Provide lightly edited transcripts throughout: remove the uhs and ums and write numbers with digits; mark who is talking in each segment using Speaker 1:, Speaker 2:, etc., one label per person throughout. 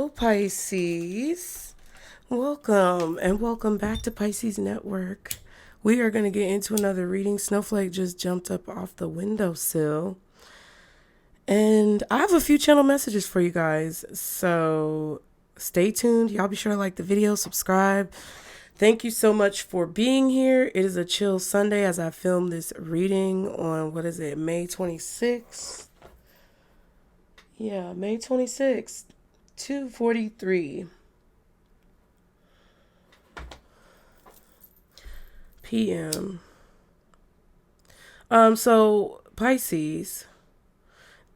Speaker 1: Hello, Pisces. Welcome and welcome back to Pisces Network. We are going to get into another reading. Snowflake just jumped up off the windowsill. And I have a few channel messages for you guys. So stay tuned. Y'all be sure to like the video, subscribe. Thank you so much for being here. It is a chill Sunday as I film this reading on, May 26th? Yeah, May 26th, 2:43 p.m. So Pisces,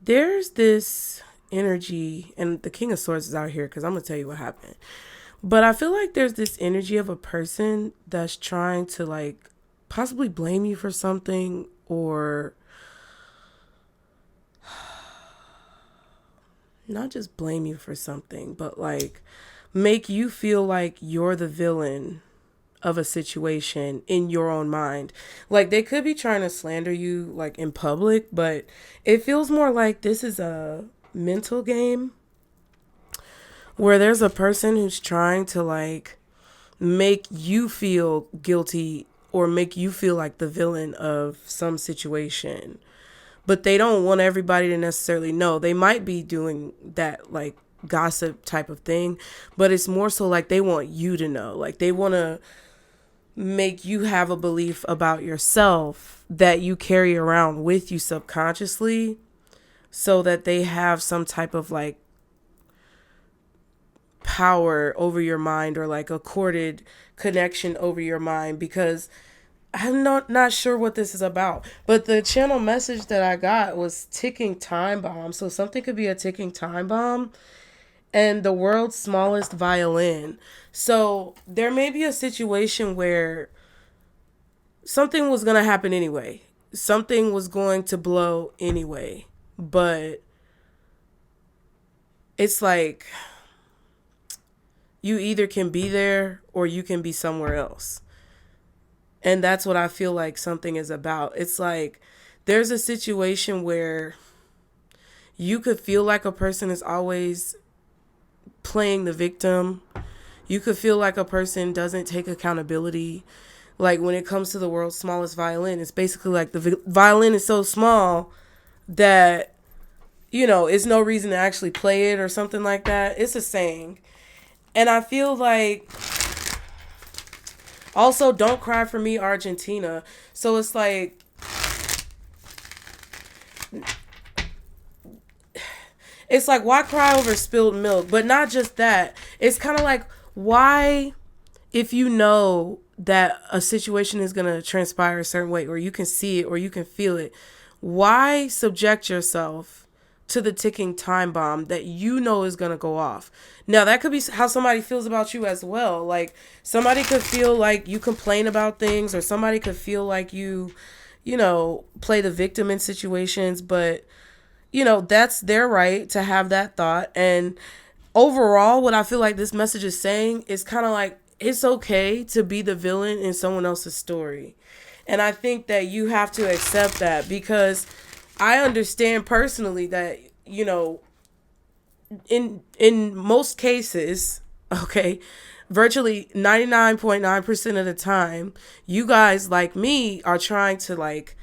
Speaker 1: there's this energy, and the King of Swords is out here because I'm gonna tell you what happened. But I feel like there's this energy of a person that's trying to like possibly blame you for something, or not just blame you for something, but like make you feel like you're the villain of a situation in your own mind. Like they could be trying to slander you like in public, but it feels more like this is a mental game where there's a person who's trying to like make you feel guilty or make you feel like the villain of some situation. But they don't want everybody to necessarily know. They might be doing that like gossip type of thing, but it's more so like they want you to know. Like they want to make you have a belief about yourself that you carry around with you subconsciously, so that they have some type of like power over your mind, or like a corded connection over your mind, because I'm not sure what this is about. But the channel message that I got was ticking time bomb. So something could be a ticking time bomb, and the world's smallest violin. So there may be a situation where something was going to happen anyway. Something was going to blow anyway. But it's like you either can be there or you can be somewhere else. And that's what I feel like something is about. It's like there's a situation where you could feel like a person is always playing the victim. You could feel like a person doesn't take accountability. Like when it comes to the world's smallest violin, it's basically like the violin is so small that, you know, it's no reason to actually play it or something like that. It's a saying. And I feel like also, don't cry for me, Argentina. So it's like, why cry over spilled milk? But not just that. It's kind of like, why, if you know that a situation is going to transpire a certain way, or you can see it or you can feel it, why subject yourself to the ticking time bomb that you know is going to go off? Now, that could be how somebody feels about you as well. Like, somebody could feel like you complain about things, or somebody could feel like you know, play the victim in situations. But, you know, that's their right to have that thought. And overall, what I feel like this message is saying is kind of like, it's okay to be the villain in someone else's story. And I think that you have to accept that, because I understand personally that, you know, in most cases, okay, virtually 99.9% of the time, you guys like me are trying to like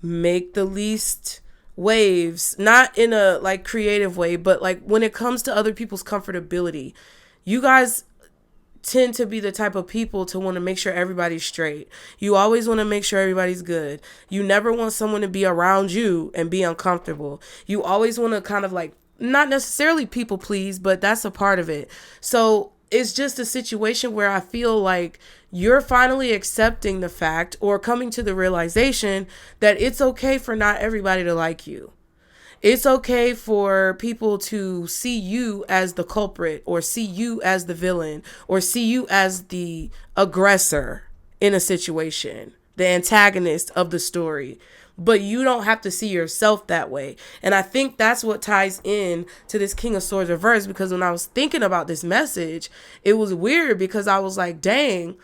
Speaker 1: make the least waves, not in a like creative way, but like when it comes to other people's comfortability, you guys tend to be the type of people to want to make sure everybody's straight. You always want to make sure everybody's good. You never want someone to be around you and be uncomfortable. You always want to kind of like, not necessarily people please, but that's a part of it. So it's just a situation where I feel like you're finally accepting the fact, or coming to the realization that it's okay for not everybody to like you. It's okay for people to see you as the culprit, or see you as the villain, or see you as the aggressor in a situation, the antagonist of the story. But you don't have to see yourself that way. And I think that's what ties in to this King of Swords reverse, because when I was thinking about this message, it was weird, because I was like, dang,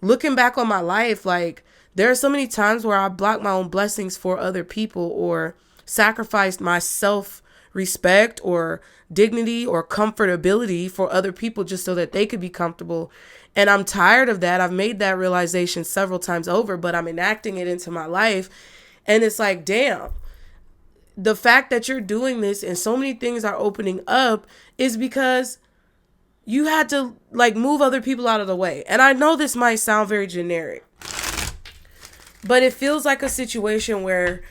Speaker 1: looking back on my life, like there are so many times where I blocked my own blessings for other people, or sacrificed my self respect or dignity or comfortability for other people just so that they could be comfortable. And I'm tired of that. I've made that realization several times over, but I'm enacting it into my life. And it's like, damn, the fact that you're doing this and so many things are opening up is because you had to like move other people out of the way. And I know this might sound very generic, but it feels like a situation where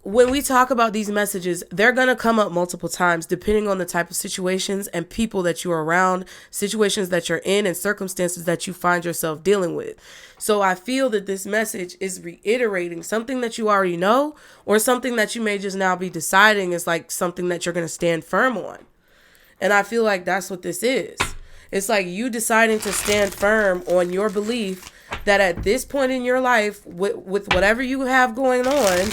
Speaker 1: when we talk about these messages, they're going to come up multiple times depending on the type of situations and people that you're around, situations that you're in, and circumstances that you find yourself dealing with. So I feel that this message is reiterating something that you already know, or something that you may just now be deciding is like something that you're going to stand firm on. And I feel like that's what this is. It's like you deciding to stand firm on your belief that at this point in your life, with whatever you have going on,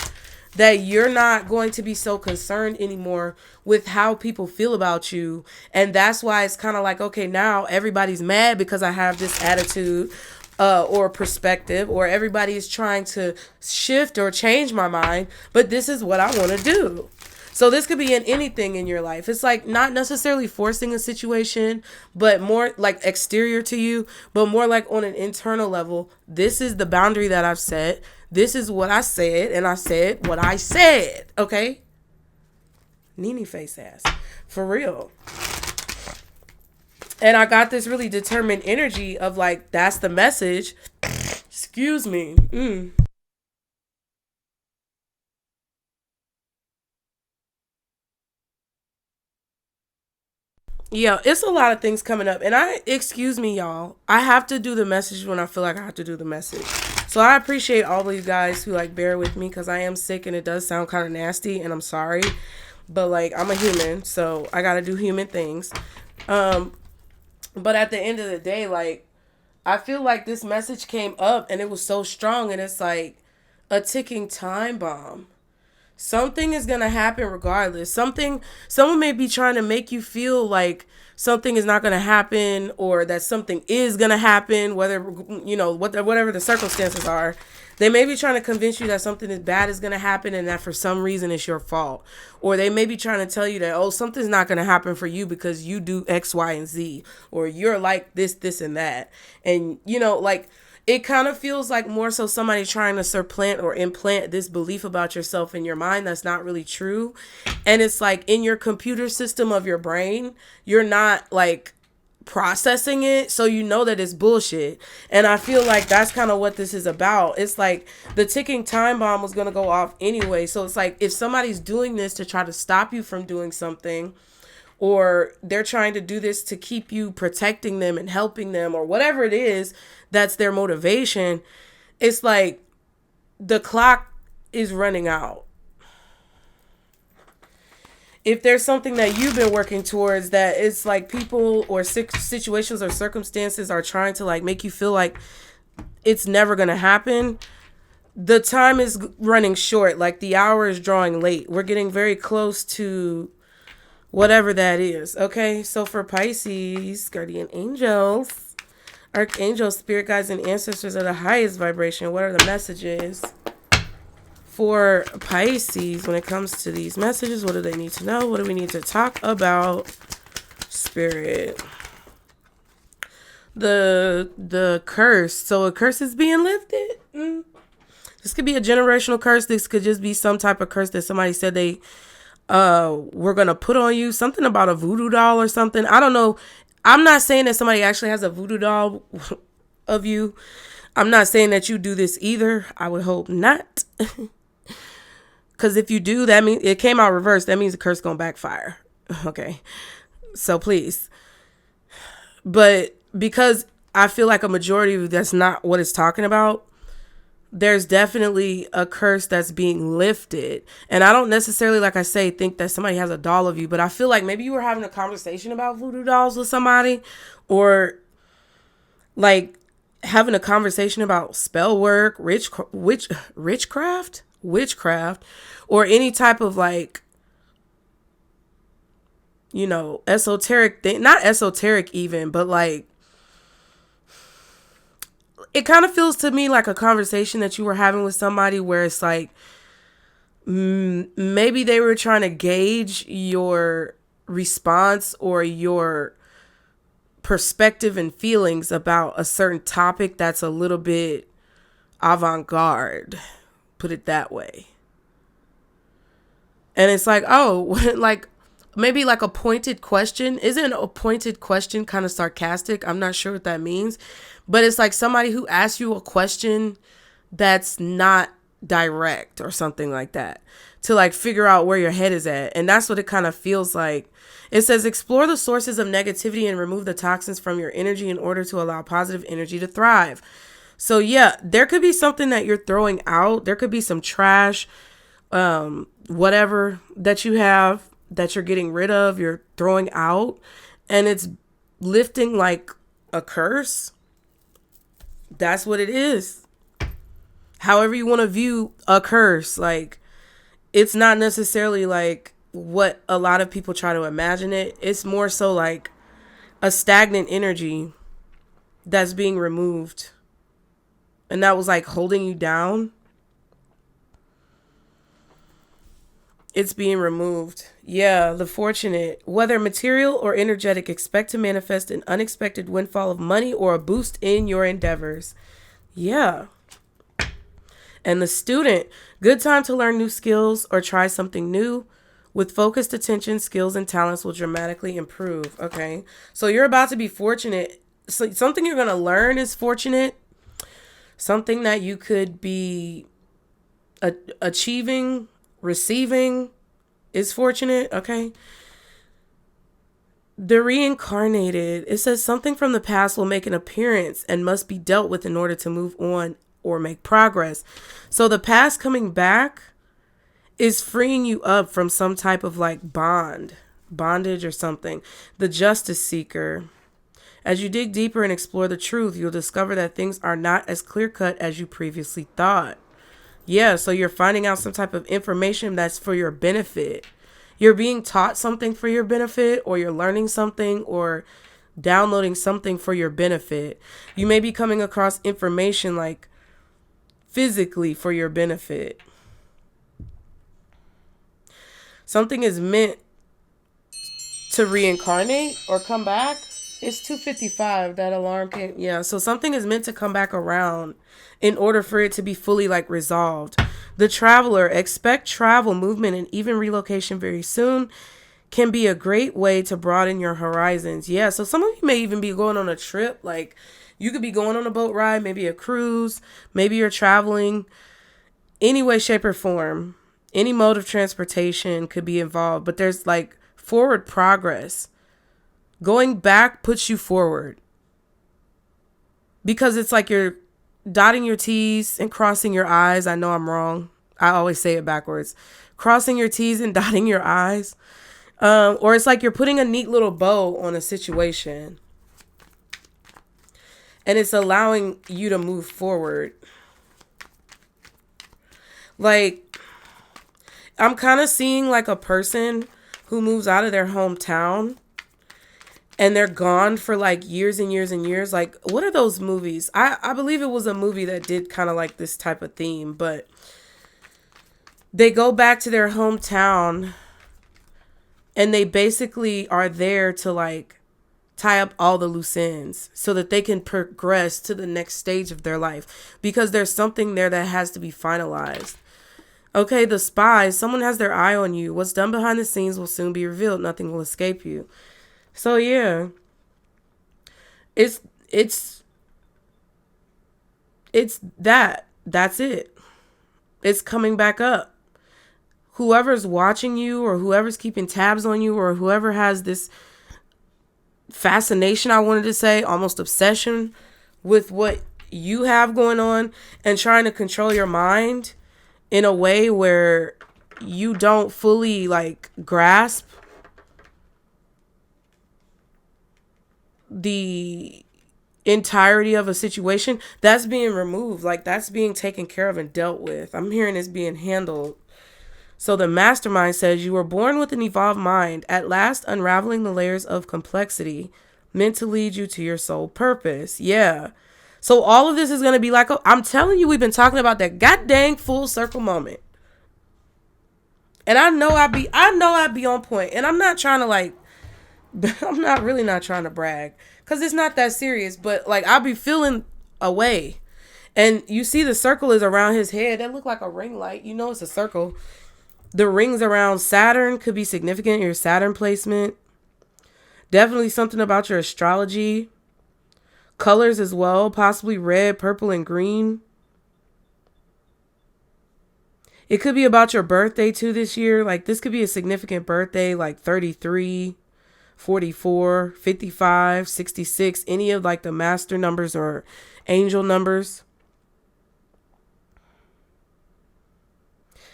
Speaker 1: that you're not going to be so concerned anymore with how people feel about you. And that's why it's kind of like, okay, now everybody's mad because I have this attitude or perspective, or everybody is trying to shift or change my mind, but this is what I want to do. So this could be in anything in your life. It's like not necessarily forcing a situation, but more like exterior to you, but more like on an internal level. This is the boundary that I've set. This is what I said, and I said what I said, okay? Nene face ass. For real. And I got this really determined energy of like, that's the message. Excuse me. Yeah, it's a lot of things coming up. And excuse me, y'all. I have to do the message when I feel like I have to do the message. So I appreciate all of you guys who like bear with me, because I am sick and it does sound kind of nasty, and I'm sorry. But like, I'm a human, so I got to do human things. But at the end of the day, like, I feel like this message came up and it was so strong, and it's like a ticking time bomb. Something is going to happen regardless. Someone may be trying to make you feel like something is not going to happen, or that something is going to happen, whether, whatever the circumstances are. They may be trying to convince you that something is bad is going to happen, and that for some reason it's your fault. Or they may be trying to tell you that, oh, something's not going to happen for you because you do X, Y, and Z, or you're like this, and that. And, like, it kind of feels like more so somebody trying to supplant or implant this belief about yourself in your mind that's not really true. And it's like in your computer system of your brain, you're not like processing it, so you know that it's bullshit. And I feel like that's kind of what this is about. It's like the ticking time bomb was going to go off anyway. So it's like if somebody's doing this to try to stop you from doing something, or they're trying to do this to keep you protecting them and helping them, or whatever it is that's their motivation, it's like the clock is running out. If there's something that you've been working towards that it's like people or situations or circumstances are trying to like make you feel like it's never going to happen, the time is running short. Like the hour is drawing late. We're getting very close to whatever that is. Okay, so for Pisces, guardian angels, archangels, spirit guides, and ancestors are the highest vibration. What are the messages for Pisces when it comes to these messages? What do they need to know? What do we need to talk about? Spirit. The curse. So a curse is being lifted. This could be a generational curse. This could just be some type of curse that somebody said they we're gonna put on you. Something about a voodoo doll or something. I don't know. I'm not saying that somebody actually has a voodoo doll of you. I'm not saying that you do this either. I would hope not. Because if you do, that means it came out reversed. That means the curse gonna backfire. Okay. So please. But because I feel like a majority of that's not what it's talking about, there's definitely a curse that's being lifted. And I don't necessarily, like I say, think that somebody has a doll of you, but I feel like maybe you were having a conversation about voodoo dolls with somebody, or like having a conversation about spell work, witchcraft, or any type of like, esoteric thing, not esoteric even, but like, it kind of feels to me like a conversation that you were having with somebody where it's like Maybe they were trying to gauge your response or your perspective and feelings about a certain topic that's a little bit avant-garde, put it that way. And it's like, oh, like maybe like a pointed question. Isn't a pointed question kind of sarcastic? I'm not sure what that means. But it's like somebody who asks you a question that's not direct or something like that, to like figure out where your head is at. And that's what it kind of feels like. It says explore the sources of negativity and remove the toxins from your energy in order to allow positive energy to thrive. So yeah, there could be something that you're throwing out. There could be some trash, whatever that you have that you're getting rid of, you're throwing out, and it's lifting like a curse. That's what it is. However you want to view a curse, like it's not necessarily like what a lot of people try to imagine it. It's more so like a stagnant energy that's being removed. And that was like holding you down. It's being removed. Yeah, the fortunate, whether material or energetic, expect to manifest an unexpected windfall of money or a boost in your endeavors. Yeah. And the student, good time to learn new skills or try something new. With focused attention, skills and talents will dramatically improve. Okay. So you're about to be fortunate. So something you're going to learn is fortunate. Something that you could be achieving, receiving is fortunate. Okay. The reincarnated, it says something from the past will make an appearance and must be dealt with in order to move on or make progress. So the past coming back is freeing you up from some type of like bondage or something. The justice seeker. As you dig deeper and explore the truth, you'll discover that things are not as clear-cut as you previously thought. Yeah, so you're finding out some type of information that's for your benefit. You're being taught something for your benefit, or you're learning something or downloading something for your benefit. You may be coming across information like physically for your benefit. Something is meant to reincarnate or come back. It's 2:55. That alarm came. Yeah. So something is meant to come back around in order for it to be fully like resolved. The traveler, expect travel, movement, and even relocation very soon. Can be a great way to broaden your horizons. Yeah. So some of you may even be going on a trip. Like you could be going on a boat ride, maybe a cruise, maybe you're traveling. Any way, shape, or form. Any mode of transportation could be involved, but there's like forward progress. Going back puts you forward because it's like you're dotting your T's and crossing your I's. I know I'm wrong. I always say it backwards. Crossing your T's and dotting your I's. Or it's like you're putting a neat little bow on a situation. And it's allowing you to move forward. Like, I'm kind of seeing like a person who moves out of their hometown and they're gone for like years and years and years. Like, what are those movies? I believe it was a movie that did kind of like this type of theme, but they go back to their hometown and they basically are there to like tie up all the loose ends so that they can progress to the next stage of their life because there's something there that has to be finalized. Okay, the spies, someone has their eye on you. What's done behind the scenes will soon be revealed. Nothing will escape you. So yeah, it's that's it. It's coming back up. Whoever's watching you or whoever's keeping tabs on you or whoever has this fascination, I wanted to say, almost obsession with what you have going on and trying to control your mind in a way where you don't fully like grasp the entirety of a situation, that's being removed. Like that's being taken care of and dealt with. I'm hearing it's being handled. So the mastermind says you were born with an evolved mind, at last unraveling the layers of complexity meant to lead you to your soul purpose. Yeah. So all of this is going to be like, I'm telling you, we've been talking about that god dang full circle moment. And I know I'd be on point. And I'm not trying to like, I'm not really not trying to brag because it's not that serious. But like, I'll be feeling away. And you see the circle is around his head. That look like a ring light. You know it's a circle. The rings around Saturn could be significant. Your Saturn placement. Definitely something about your astrology. Colors as well. Possibly red, purple, and green. It could be about your birthday too this year. Like this could be a significant birthday, like 33, 44, 55, 66. Any of like the master numbers or angel numbers.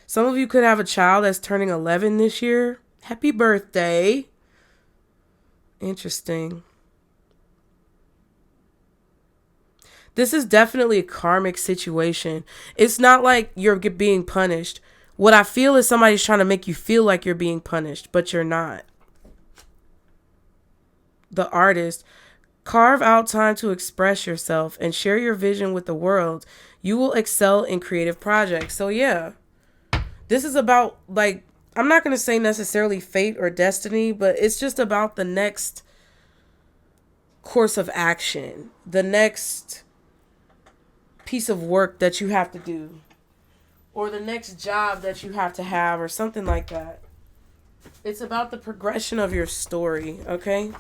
Speaker 1: Some of you could have a child that's turning 11 this year. Happy birthday. Interesting. This is definitely a karmic situation. It's not like you're being punished. What I feel is somebody's trying to make you feel like you're being punished, but you're not. The artist. Carve out time to express yourself and share your vision with the world. You will excel in creative projects. So yeah. This is about, like, I'm not going to say necessarily fate or destiny, but it's just about the next course of action, the next piece of work that you have to do, or the next job that you have to have, or something like that. It's about the progression of your story, okay?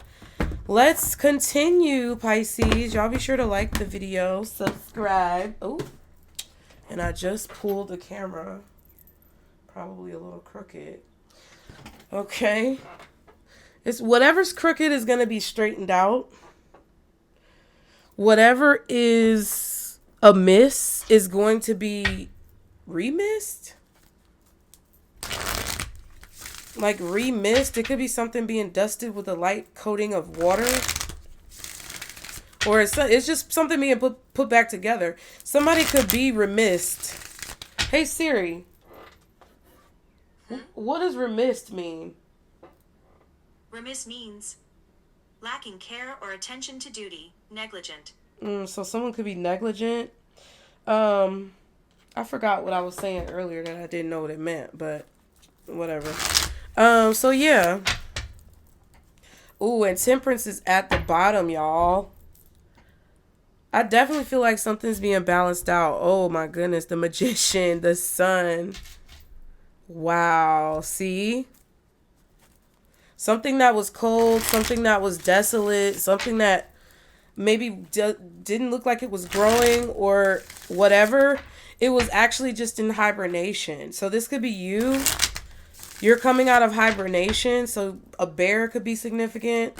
Speaker 1: Let's continue, Pisces. Y'all be sure to like the video, subscribe. Oh, and I just pulled the camera. Probably a little crooked. Okay. It's whatever's crooked is going to be straightened out. Whatever is amiss is going to be remissed. Like remissed. It could be something being dusted with a light coating of water. Or it's just something being put back together. Somebody could be remissed. Hey Siri. What does remiss mean?
Speaker 2: Remiss means lacking care or attention to duty, negligent.
Speaker 1: So someone could be negligent. I forgot what I was saying earlier that I didn't know what it meant, but whatever. So yeah. Ooh, and temperance is at the bottom, y'all. I definitely feel like something's being balanced out. Oh my goodness, the magician, the sun. Wow, see? Something that was cold, something that was desolate, something that maybe didn't look like it was growing or whatever. It was actually just in hibernation. So this could be you. You're coming out of hibernation, so a bear could be significant.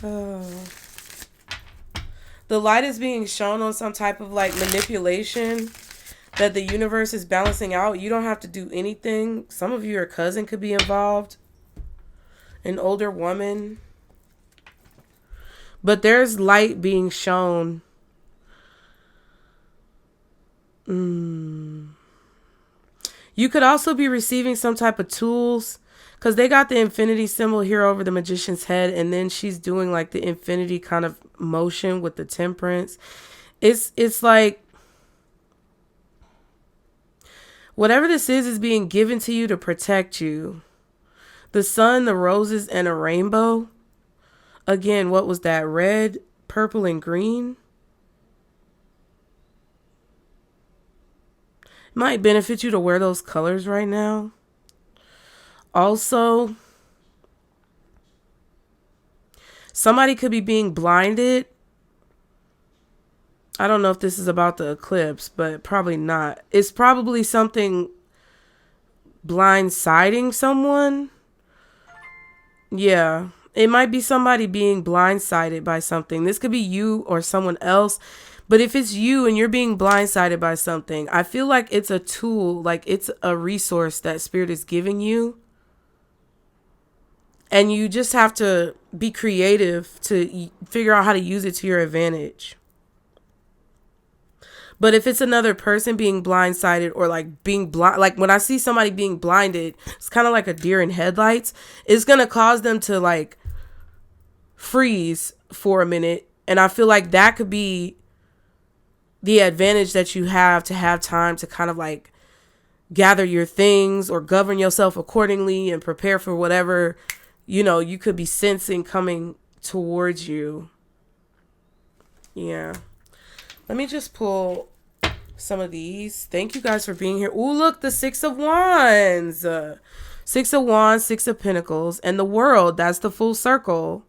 Speaker 1: Oh. The light is being shown on some type of like manipulation that the universe is balancing out. You don't have to do anything. Some of you, your cousin could be involved. An older woman. But there's light being shown. You could also be receiving some type of tools. Because they got the infinity symbol here over the magician's head. And then she's doing like the infinity kind of motion with the temperance. It's like whatever this is being given to you to protect you. The sun, the roses, and a rainbow. Again, what was that? Red, purple, and green. It might benefit you to wear those colors right now. Also, somebody could be being blinded. I don't know if this is about the eclipse, but probably not. It's probably something blindsiding someone. Yeah, it might be somebody being blindsided by something. This could be you or someone else. But if it's you and you're being blindsided by something, I feel like it's a tool, like it's a resource that Spirit is giving you. And you just have to be creative to figure out how to use it to your advantage. But if it's another person being blindsided or like being blind, like when I see somebody being blinded, it's kind of like a deer in headlights. It's going to cause them to like freeze for a minute. And I feel like that could be the advantage that you have to have time to kind of like gather your things or govern yourself accordingly and prepare for whatever, you know, you could be sensing coming towards you. Yeah. Let me just pull some of these. Thank you guys for being here. Ooh, look, the Six of Wands. Six of Wands, Six of Pentacles, and the World. That's the full circle.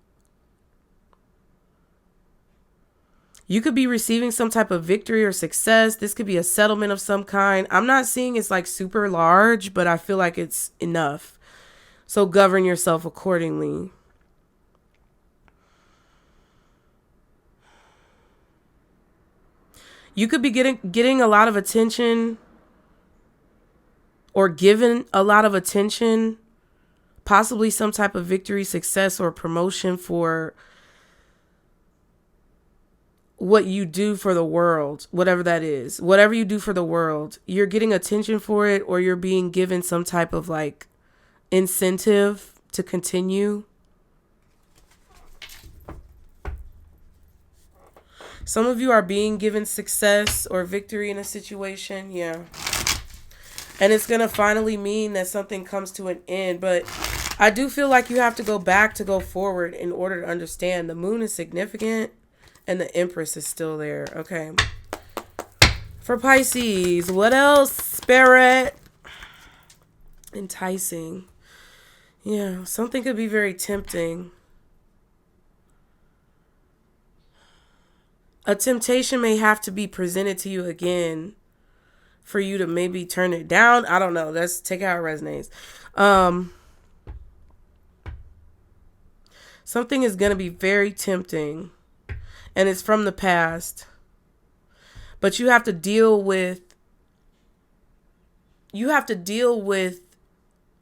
Speaker 1: You could be receiving some type of victory or success. This could be a settlement of some kind. I'm not seeing it's like super large, but I feel like it's enough. So govern yourself accordingly. You could be getting a lot of attention or given a lot of attention, possibly some type of victory, success, or promotion for what you do for the world, whatever that is. Whatever you do for the world, you're getting attention for it, or you're being given some type of like incentive to continue. Some of you are being given success or victory in a situation. Yeah. And it's going to finally mean that something comes to an end. But I do feel like you have to go back to go forward in order to understand. The moon is significant and the Empress is still there. Okay. For Pisces, what else? Spirit. Enticing. Yeah, something could be very tempting. A temptation may have to be presented to you again for you to maybe turn it down. I don't know. Let's take out resonates. Something is going to be very tempting, and it's from the past. But you have to deal with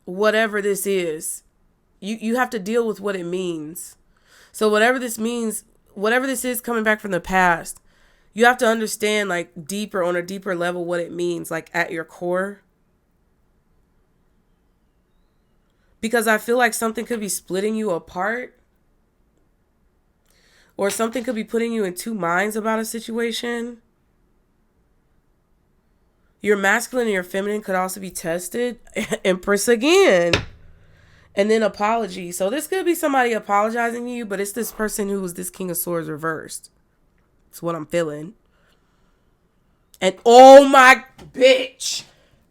Speaker 1: whatever this is. You have to deal with what it means. So whatever this means, whatever this is coming back from the past, you have to understand like deeper, on a deeper level, what it means, like at your core. Because I feel like something could be splitting you apart. Or something could be putting you in two minds about a situation. Your masculine and your feminine could also be tested. Empress again. And then apology. So this could be somebody apologizing to you, but it's this person who was this King of Swords reversed. That's what I'm feeling. And oh my bitch.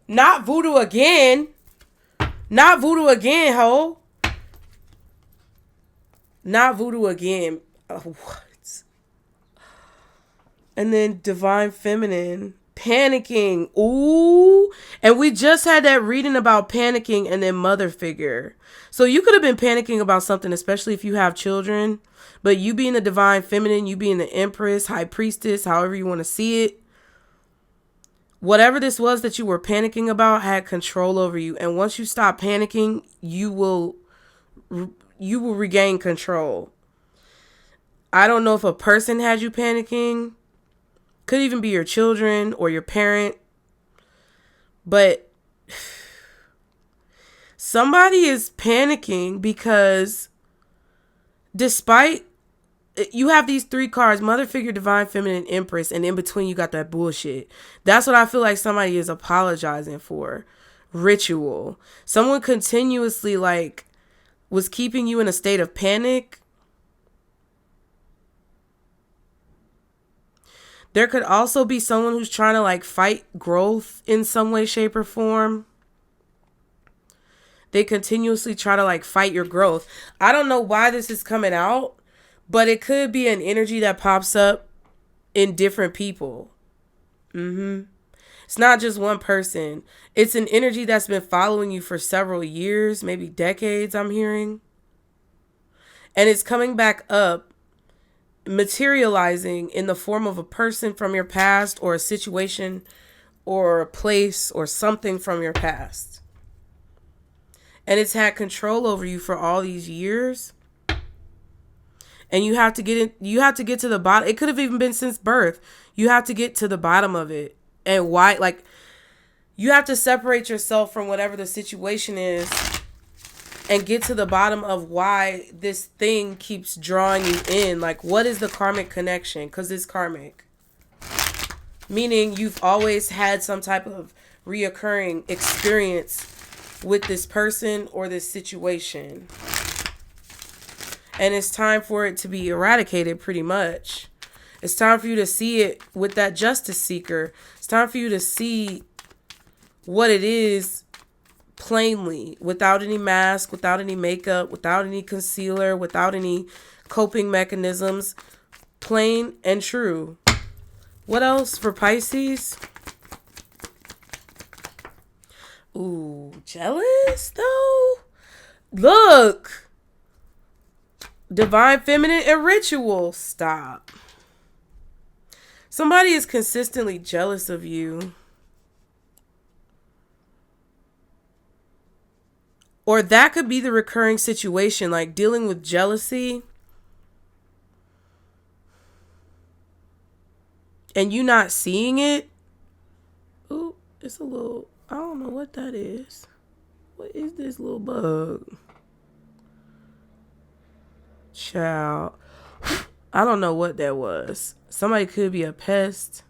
Speaker 1: Not voodoo again. Not voodoo again, ho. Not voodoo again. What? And then divine feminine. Panicking. Ooh. And we just had that reading about panicking and then mother figure. So you could have been panicking about something, especially if you have children. But you being the divine feminine, you being the Empress, High Priestess, however you want to see it. Whatever this was that you were panicking about had control over you. And once you stop panicking, you will regain control. I don't know if a person had you panicking. Could even be your children or your parent. But somebody is panicking because despite, you have these three cards, mother figure, divine feminine, Empress, and in between you got that bullshit. That's what I feel like somebody is apologizing for. Ritual. Someone continuously like was keeping you in a state of panic. There could also be someone who's trying to like fight growth in some way, shape, or form. They continuously try to like fight your growth. I don't know why this is coming out, but it could be an energy that pops up in different people. It's not just one person. It's an energy that's been following you for several years, maybe decades, I'm hearing. And it's coming back up, materializing in the form of a person from your past or a situation or a place or something from your past. And it's had control over you for all these years. And you have to get to the bottom. It could have even been since birth. You have to get to the bottom of it. And why, like, you have to separate yourself from whatever the situation is and get to the bottom of why this thing keeps drawing you in. Like, what is the karmic connection? Because it's karmic. meaning you've always had some type of reoccurring experience with this person or this situation. And it's time for it to be eradicated, pretty much. It's time for you to see it with that justice seeker. It's time for you to see what it is plainly, without any mask, without any makeup, without any concealer, without any coping mechanisms. Plain and true. What else for Pisces? Ooh, jealous though? Look. Divine feminine and ritual. Stop. Somebody is consistently jealous of you. Or that could be the recurring situation, like dealing with jealousy. And you not seeing it. Ooh, it's a little, I don't know what that is. What is this little bug? Child. I don't know what that was. Somebody could be a pest.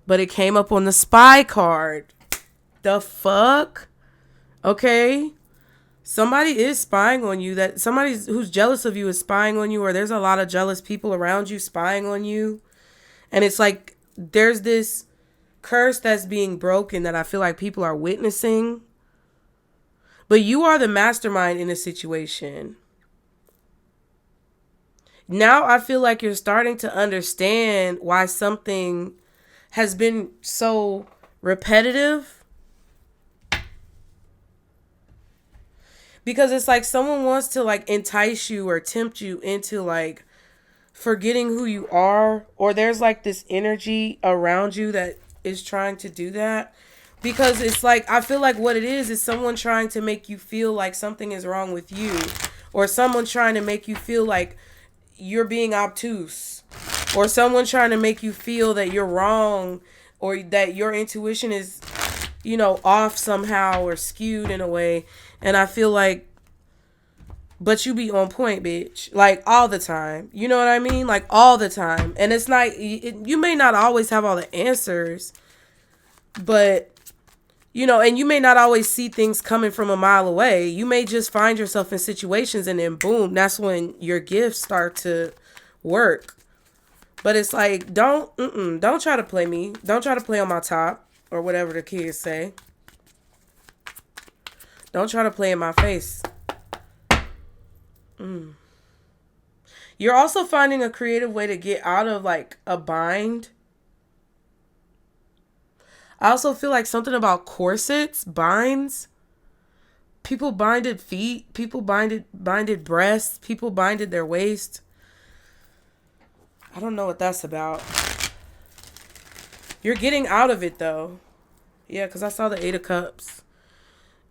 Speaker 1: But it came up on the spy card. The fuck? Okay. Somebody is spying on you. That somebody who's jealous of you is spying on you, or there's a lot of jealous people around you spying on you. And it's like there's this curse that's being broken that I feel like people are witnessing. But you are the mastermind in a situation. Now I feel like you're starting to understand why something has been so repetitive. Because it's like someone wants to like entice you or tempt you into like forgetting who you are, or there's like this energy around you that is trying to do that. Because it's like, I feel like what it is someone trying to make you feel like something is wrong with you, or someone trying to make you feel like you're being obtuse, or someone trying to make you feel that you're wrong, or that your intuition is, you know, off somehow or skewed in a way. And I feel like, but you be on point, bitch. Like, all the time. You know what I mean? Like, all the time. And it's not, you may not always have all the answers, but, you know, and you may not always see things coming from a mile away. You may just find yourself in situations and then boom, that's when your gifts start to work. But it's like, don't try to play me. Don't try to play on my top, or whatever the kids say. Don't try to play in my face. You're also finding a creative way to get out of like a bind. I also feel like something about corsets, binds. People binded feet, people binded breasts, people binded their waist. I don't know what that's about. You're getting out of it though. Yeah, because I saw the 8 of Cups.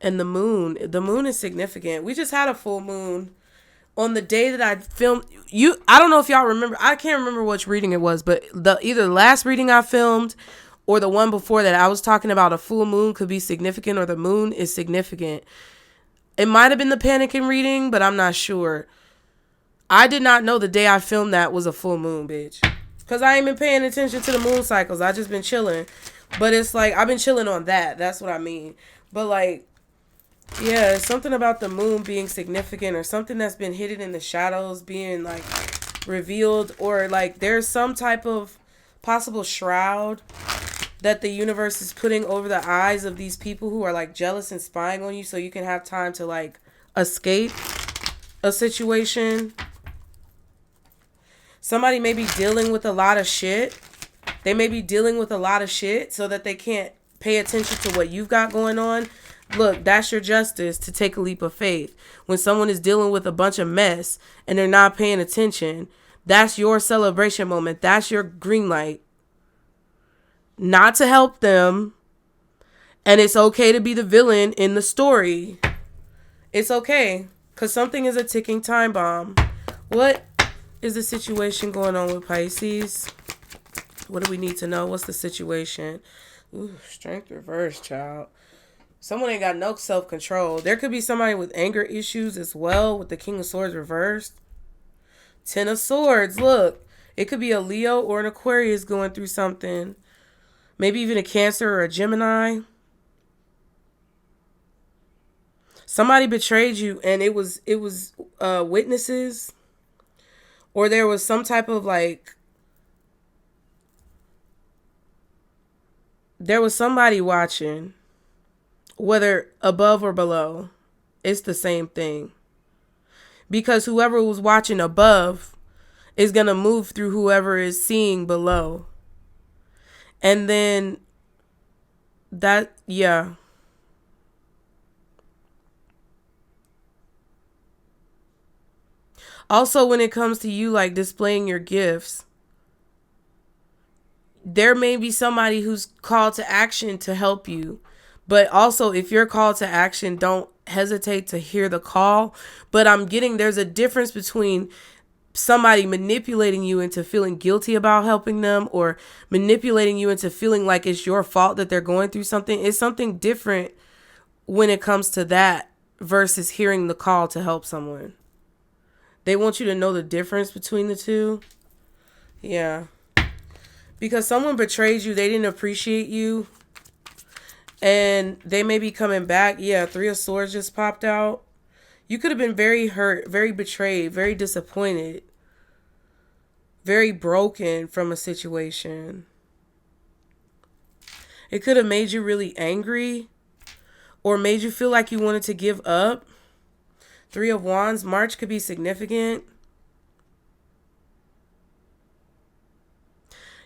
Speaker 1: And the moon. The moon is significant. We just had a full moon on the day that I filmed. I don't know if y'all remember. I can't remember which reading it was, but either the last reading I filmed or the one before that, I was talking about a full moon could be significant, or the moon is significant. It might have been the panicking reading, but I'm not sure. I did not know the day I filmed that was a full moon, bitch. Because I ain't been paying attention to the moon cycles. I just been chilling. But it's like, I've been chilling on that. That's what I mean. But like, yeah, something about the moon being significant, or something that's been hidden in the shadows being like revealed, or like there's some type of possible shroud that the universe is putting over the eyes of these people who are like jealous and spying on you, so you can have time to like escape a situation. Somebody may be dealing with a lot of shit. They may be dealing with a lot of shit so that they can't pay attention to what you've got going on. Look, that's your justice, to take a leap of faith. When someone is dealing with a bunch of mess and they're not paying attention, that's your celebration moment. That's your green light. Not to help them. And it's okay to be the villain in the story. It's okay. Because something is a ticking time bomb. What is the situation going on with Pisces? What do we need to know? What's the situation? Ooh, strength reverse, child. Someone ain't got no self-control. There could be somebody with anger issues as well, with the King of Swords reversed. 10 of Swords, look. It could be a Leo or an Aquarius going through something. Maybe even a Cancer or a Gemini. Somebody betrayed you, and it was witnesses, or there was some type of like, there was somebody watching, whether above or below. It's the same thing. Because whoever was watching above is going to move through whoever is seeing below. And then that, yeah. Also, when it comes to you, like displaying your gifts, there may be somebody who's called to action to help you. But also, if you're called to action, don't hesitate to hear the call. But I'm getting there's a difference between somebody manipulating you into feeling guilty about helping them, or manipulating you into feeling like it's your fault that they're going through something. It's something different when it comes to that versus hearing the call to help someone. They want you to know the difference between the two. Yeah. Because someone betrayed you, they didn't appreciate you, and they may be coming back. Yeah, 3 of Swords just popped out. You could have been very hurt, very betrayed, very disappointed, very broken from a situation. It could have made you really angry, or made you feel like you wanted to give up. 3 of Wands, March could be significant.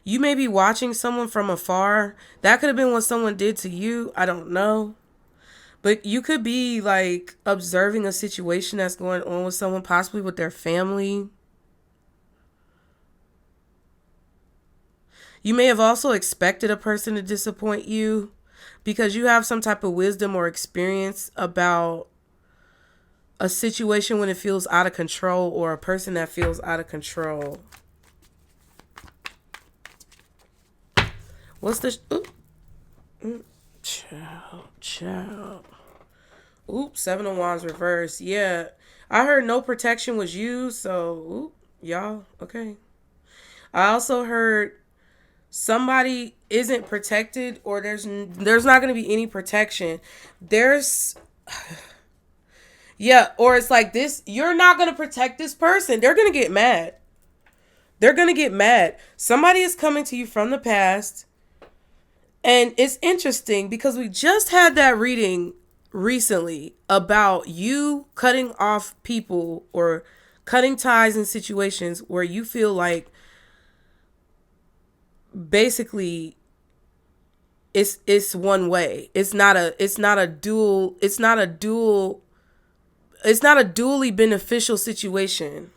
Speaker 1: You may be watching someone from afar. That could have been what someone did to you. I don't know. But you could be like observing a situation that's going on with someone, possibly with their family. You may have also expected a person to disappoint you because you have some type of wisdom or experience about a situation when it feels out of control, or a person that feels out of control. What's this? Child. Oops, 7 of Wands reverse. Yeah. I heard no protection was used, so y'all, okay. I also heard somebody isn't protected, or there's not going to be any protection. Yeah, or it's like this, you're not going to protect this person. They're going to get mad. Somebody is coming to you from the past. And it's interesting because we just had that reading recently about you cutting off people or cutting ties in situations where you feel like basically it's one way. It's not a dually beneficial situation.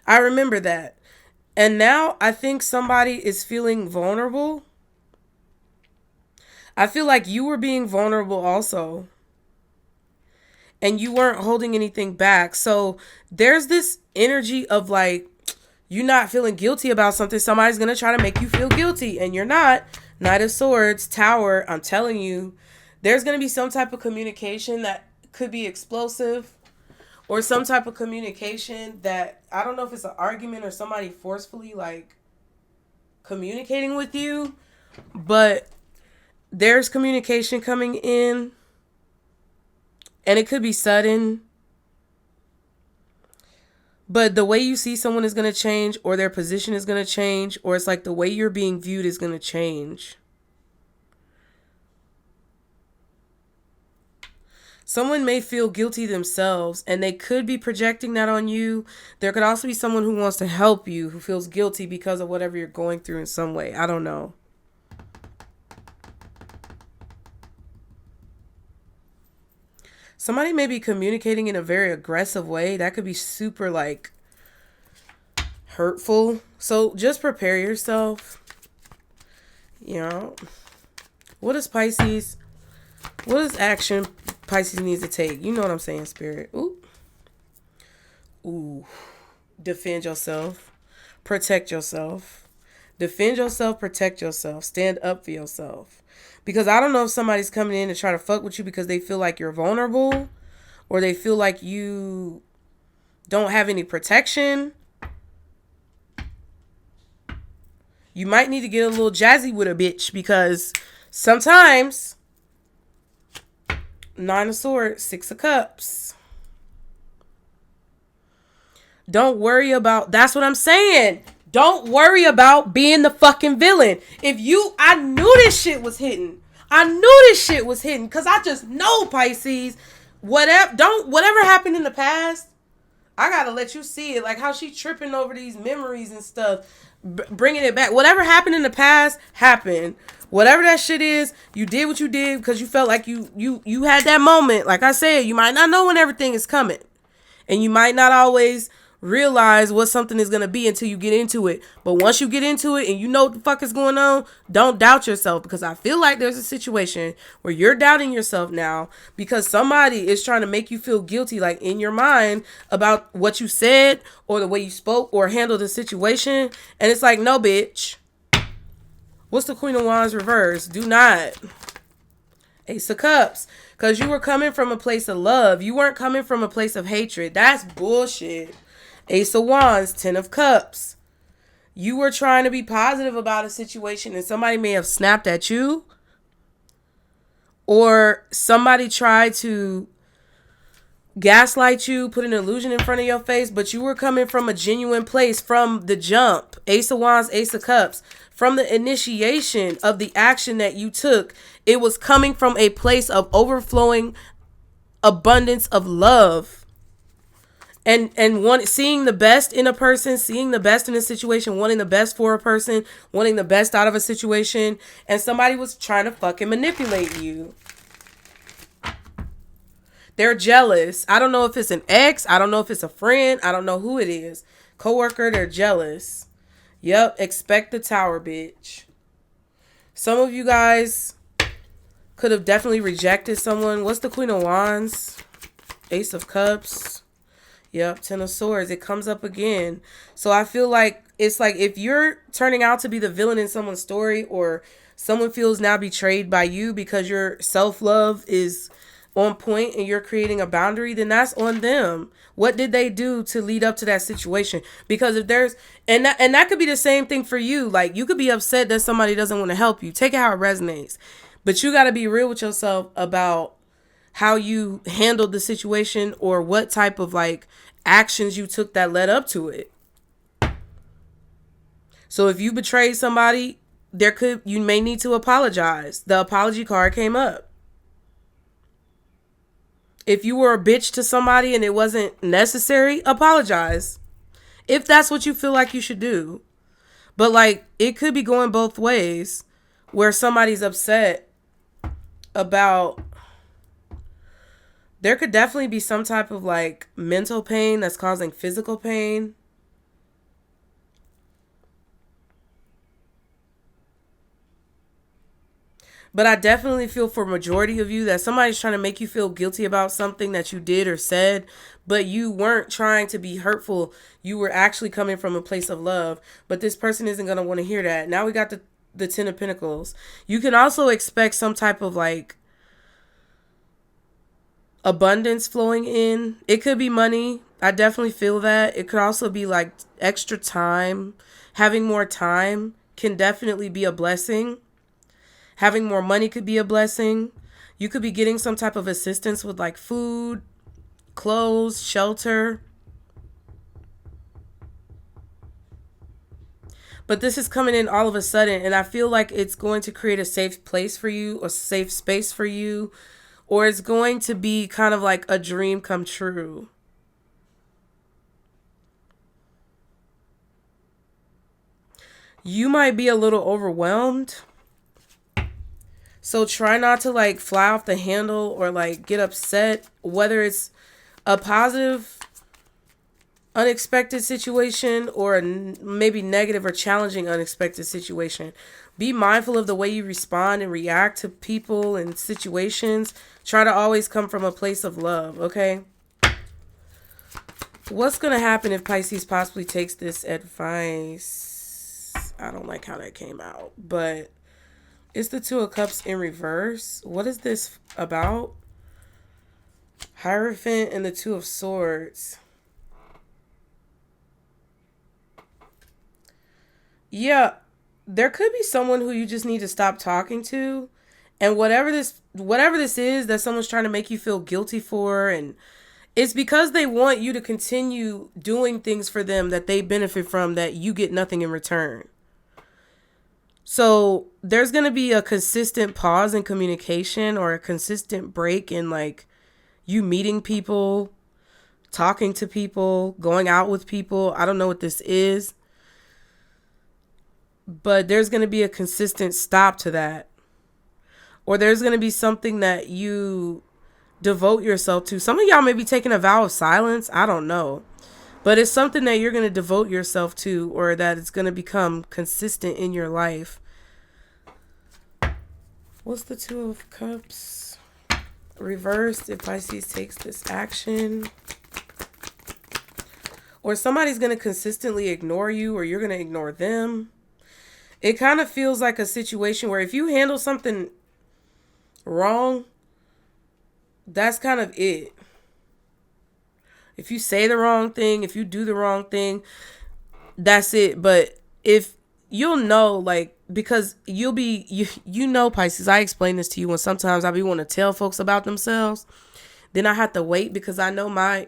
Speaker 1: I remember that. And now I think somebody is feeling vulnerable. I feel like you were being vulnerable also, and you weren't holding anything back. So there's this energy of like, you not feeling guilty about something. Somebody's going to try to make you feel guilty, and you're not. Knight of Swords, Tower, I'm telling you, there's going to be some type of communication that could be explosive, or some type of communication that, I don't know if it's an argument or somebody forcefully like communicating with you, but there's communication coming in, and it could be sudden. But the way you see someone is going to change, or their position is going to change, or it's like the way you're being viewed is going to change. Someone may feel guilty themselves, and they could be projecting that on you. There could also be someone who wants to help you, who feels guilty because of whatever you're going through in some way. I don't know. Somebody may be communicating in a very aggressive way. That could be super like hurtful. So just prepare yourself. You know, what is Pisces? What is action Pisces needs to take? You know what I'm saying, Spirit. Ooh. Defend yourself. Protect yourself. Defend yourself. Protect yourself. Stand up for yourself. Because I don't know if somebody's coming in to try to fuck with you because they feel like you're vulnerable, or they feel like you don't have any protection. You might need to get a little jazzy with a bitch, because sometimes 9 of Swords, 6 of Cups. Don't worry about, that's what I'm saying. Don't worry about being the fucking villain. I knew this shit was hidden. Because I just know, Pisces. Whatever happened in the past, I gotta let you see it. Like how she tripping over these memories and stuff, bringing it back. Whatever happened in the past happened. Whatever that shit is, you did what you did because you felt like you had that moment. Like I said, you might not know when everything is coming, and you might not always realize what something is going to be until you get into it. But once you get into it and you know what the fuck is going on, don't doubt yourself, because I feel like there's a situation where you're doubting yourself now because somebody is trying to make you feel guilty, like in your mind, about what you said or the way you spoke or handled the situation. And it's like, no, bitch. What's the Queen of Wands reverse? Do not. Ace of Cups. Because you were coming from a place of love. You weren't coming from a place of hatred. That's bullshit. Ace of Wands, 10 of Cups. You were trying to be positive about a situation and somebody may have snapped at you. Or somebody tried to gaslight you, put an illusion in front of your face, but you were coming from a genuine place from the jump. Ace of Wands, Ace of Cups. From the initiation of the action that you took, it was coming from a place of overflowing abundance of love. And seeing the best in a person, seeing the best in a situation, wanting the best for a person, wanting the best out of a situation, and somebody was trying to fucking manipulate you. They're jealous. I don't know if it's an ex. I don't know if it's a friend. I don't know who it is. Coworker, they're jealous. Yep, expect the Tower, bitch. Some of you guys could have definitely rejected someone. What's the Queen of Wands? Ace of Cups. Yep, 10 of Swords. It comes up again. So I feel like it's like if you're turning out to be the villain in someone's story, or someone feels now betrayed by you because your self-love is on point and you're creating a boundary, then that's on them. What did they do to lead up to that situation? Because if there's, and that could be the same thing for you. Like you could be upset that somebody doesn't want to help you. Take it how it resonates. But you got to be real with yourself about how you handled the situation or what type of like actions you took that led up to it. So if you betrayed somebody, you may need to apologize. The apology card came up. If you were a bitch to somebody and it wasn't necessary, apologize. If that's what you feel like you should do. But like it could be going both ways, where somebody's upset about, there could definitely be some type of like mental pain that's causing physical pain. But I definitely feel for majority of you that somebody's trying to make you feel guilty about something that you did or said, but you weren't trying to be hurtful. You were actually coming from a place of love, but this person isn't going to want to hear that. Now we got the 10 of Pentacles. You can also expect some type of like abundance flowing in. It could be money. I definitely feel that. It could also be like extra time. Having more time can definitely be a blessing. Having more money could be a blessing. You could be getting some type of assistance with like food, clothes, shelter. But this is coming in all of a sudden, and I feel like it's going to create a safe place for you, a safe space for you, or it's going to be kind of like a dream come true. You might be a little overwhelmed. So try not to like fly off the handle or like get upset, whether it's a positive, unexpected situation or a maybe negative or challenging unexpected situation. Be mindful of the way you respond and react to people and situations. Try to always come from a place of love, okay? What's going to happen if Pisces possibly takes this advice? I don't like how that came out, but it's the 2 of Cups in reverse. What is this about? Hierophant and the 2 of Swords. Yeah. there could be someone who you just need to stop talking to, and whatever this is that someone's trying to make you feel guilty for, and it's because they want you to continue doing things for them that they benefit from that you get nothing in return. So there's going to be a consistent pause in communication, or a consistent break in like you meeting people, talking to people, going out with people. I don't know what this is, but there's going to be a consistent stop to that. Or there's going to be something that you devote yourself to. Some of y'all may be taking a vow of silence. I don't know. But it's something that you're going to devote yourself to, or that it's going to become consistent in your life. What's the Two of Cups? Reversed, if Pisces takes this action. Or somebody's going to consistently ignore you, or you're going to ignore them. It kind of feels like a situation where if you handle something wrong, that's kind of it. If you say the wrong thing, if you do the wrong thing, that's it. But if you'll know, like, because you'll be, you know, Pisces, I explain this to you when sometimes I be want to tell folks about themselves. Then I have to wait because I know my